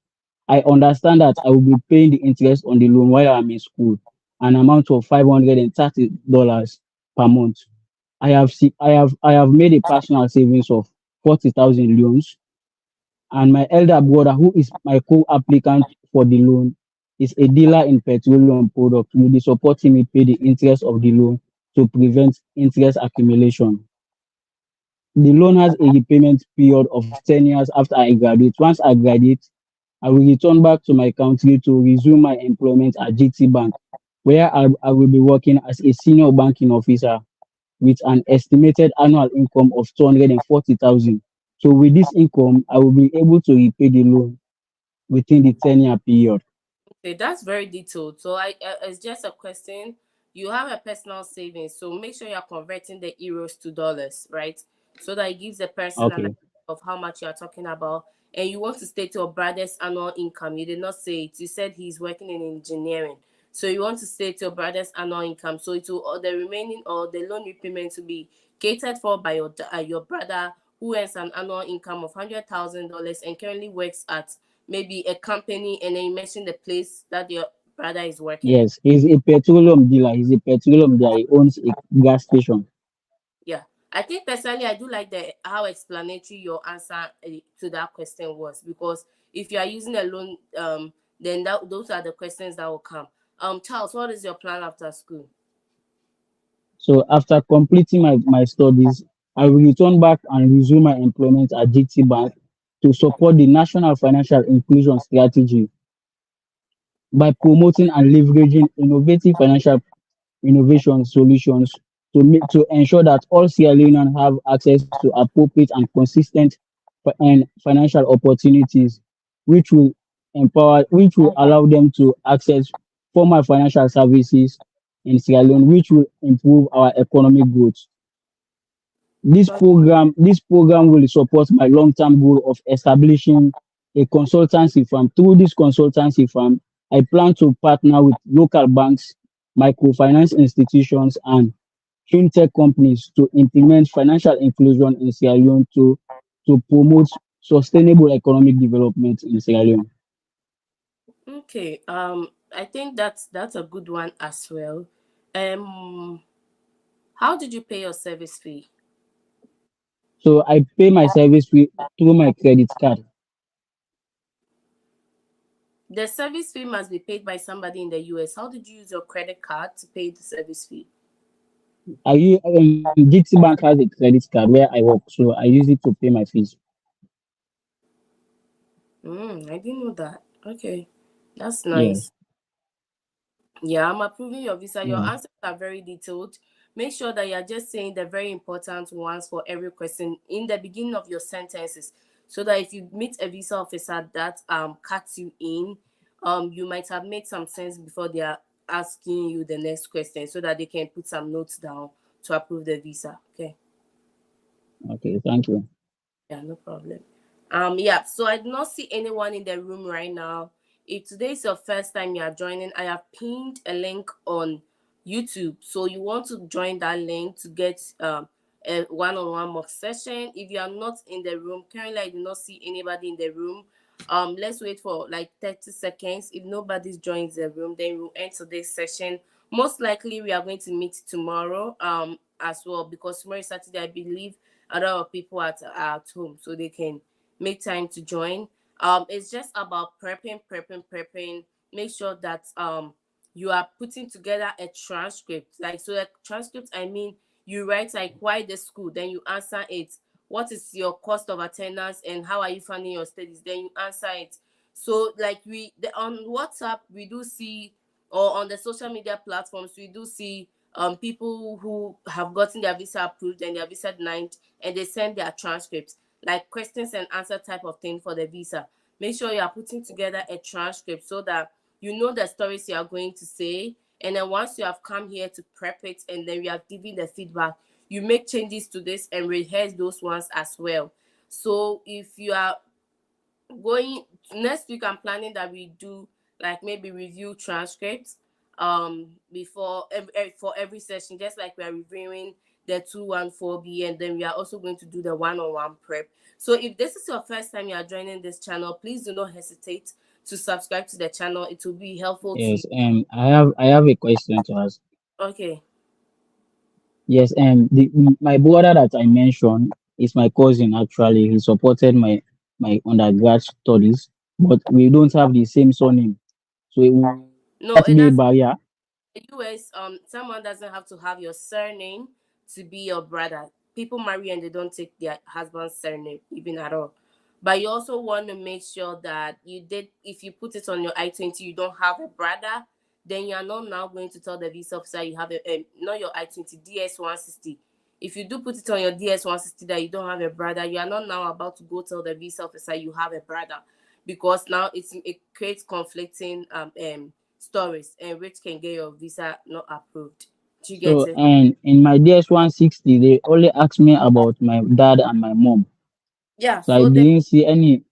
Speaker 14: I understand that I will be paying the interest on the loan while I'm in school, an amount of $530 per month. I have made a personal savings of 40,000 loans, and my elder brother, who is my co-applicant for the loan, is a dealer in petroleum products. Will be supporting me pay the interest of the loan to prevent interest accumulation. The loan has a repayment period of 10 years after I graduate. Once I graduate, I will return back to my country to resume my employment at GT Bank, where I will be working as a senior banking officer with an estimated annual income of 240,000. So with this income, I will be able to repay the loan within the 10-year period.
Speaker 1: Okay, that's very detailed. So it's just a question. You have a personal savings, so make sure you're converting the euros to dollars, right? So that it gives the person an idea
Speaker 14: Okay.
Speaker 1: of how much you are talking about. And you want to state your brother's annual income. You did not say it. You said he's working in engineering. So you want to state your brother's annual income. So it will or the remaining or the loan repayment to be catered for by your brother who earns an annual income of $100,000 and currently works at maybe a company, and then you mentioned the place that your brother is working.
Speaker 14: Yes, he's a petroleum dealer. He's a petroleum dealer. He owns a gas station.
Speaker 1: Yeah. I think personally I do like the how explanatory your answer to that question was, because if you are using a loan, then those are the questions that will come. Charles, what is your plan after school?
Speaker 14: So after completing my studies, I will return back and resume my employment at GT Bank to support the national financial inclusion strategy by promoting and leveraging innovative financial innovation solutions to ensure that all Sierra Leoneans have access to appropriate and consistent and financial opportunities, which will allow them to access formal financial services in Sierra Leone, which will improve our economic growth. This program will support my long-term goal of establishing a consultancy firm. Through this consultancy firm, I plan to partner with local banks, microfinance institutions, and fintech companies to implement financial inclusion in Sierra Leone to promote sustainable economic development in Sierra Leone.
Speaker 1: Okay. I think that's a good one as well. Um, how did you pay your service fee?
Speaker 14: So I pay my service fee through my credit card.
Speaker 1: The service fee must be paid by somebody in the US. How did you use your credit card to pay the service fee?
Speaker 14: GT Bank has a credit card where I work, so I use it to pay my fees.
Speaker 1: I didn't know that. Okay, that's nice.
Speaker 14: Yes.
Speaker 1: Yeah, I'm approving your visa. Your
Speaker 14: Yeah.
Speaker 1: answers are very detailed. Make sure that you're just saying the very important ones for every question in the beginning of your sentences, so that if you meet a visa officer that cuts you in, you might have made some sense before they are asking you the next question, so that they can put some notes down to approve the visa. Okay.
Speaker 14: Okay. Thank you.
Speaker 1: Yeah, no problem. Yeah, so I do not see anyone in the room right now. If today is your first time you are joining, I have pinned a link on YouTube. So you want to join that link to get a one-on-one mock session. If you are not in the room currently, I do not see anybody in the room. Let's wait for like 30 seconds. If nobody joins the room, then we'll end today's session. Most likely we are going to meet tomorrow as well, because tomorrow is Saturday. I believe a lot of people are at home, so they can make time to join. It's just about prepping. Make sure that you are putting together a transcript. Like, so a transcript, I mean, you write like why the school, then you answer it. What is your cost of attendance and how are you funding your studies? Then you answer it. So like on WhatsApp we do see, or on the social media platforms we do see people who have gotten their visa approved and their visa denied, and they send their transcripts, like questions and answer type of thing for the visa. Make sure you are putting together a transcript so that you know the stories you are going to say, and then once you have come here to prep it and then we are giving the feedback, you make changes to this and rehearse those ones as well. So if you are going next week, I'm planning that we do like maybe review transcripts before for every session, just like we are reviewing the 214B, and then we are also going to do the one-on-one prep. So if this is your first time you are joining this channel, please do not hesitate to subscribe to the channel. It will be helpful to you.
Speaker 14: Yes, I have a question to ask.
Speaker 1: Okay.
Speaker 14: Yes, my brother that I mentioned is my cousin actually. He supported my undergrad studies, but we don't have the same surname. So will
Speaker 1: No,
Speaker 14: that
Speaker 1: it
Speaker 14: be a
Speaker 1: doesn't.
Speaker 14: barrier?
Speaker 1: The US, someone doesn't have to have your surname to be your brother. People marry and they don't take their husband's surname even at all. But you also want to make sure that you did, if you put it on your I-20, you don't have a brother, then you are not now going to tell the visa officer you have not your I-20, DS-160. If you do put it on your DS-160 that you don't have a brother, you are not now about to go tell the visa officer you have a brother, because now it creates conflicting stories, and which can get your visa not approved. Do you get
Speaker 14: So
Speaker 1: it?
Speaker 14: and in my DS-160, they only asked me about my dad and my mom.
Speaker 1: Yeah.
Speaker 14: So I
Speaker 1: So
Speaker 14: didn't see any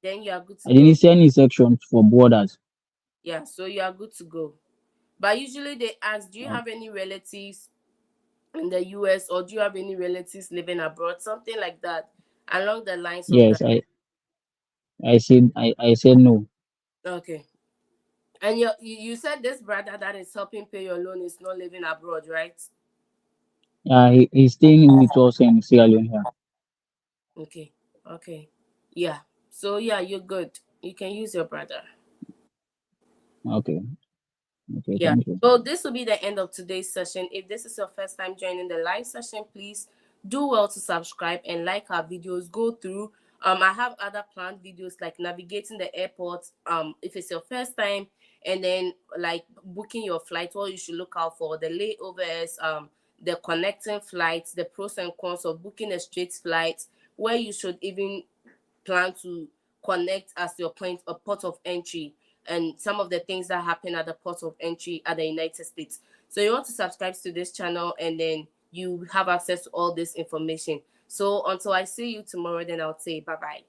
Speaker 1: then you are good to
Speaker 14: I didn't
Speaker 1: go.
Speaker 14: see any sections for brothers.
Speaker 1: Yeah. So you are good to go. But usually they ask, do you
Speaker 14: Uh,
Speaker 1: have any relatives in the US, or do you have any relatives living abroad? Something like that, along the lines of that.
Speaker 14: yes, I said no.
Speaker 1: Okay. And you said this brother that is helping pay your loan is not living abroad, right?
Speaker 14: He's staying with us in Sierra Leone here.
Speaker 1: Okay. Okay. Yeah. So yeah, you're good. You can use your brother.
Speaker 14: Okay, okay,
Speaker 1: Yeah.
Speaker 14: thank you.
Speaker 1: So this will be the end of today's session. If this is your first time joining the live session, please do well to subscribe and like our videos. Go through. I have other planned videos like navigating the airport. If it's your first time, and then like booking your flight, what you should look out for, the layovers, the connecting flights, the pros and cons of booking a straight flight, where you should even plan to connect as your point or port of entry, and some of the things that happen at the port of entry at the United States. So you want to subscribe to this channel, and then you have access to all this information. So until I see you tomorrow, then I'll say bye bye.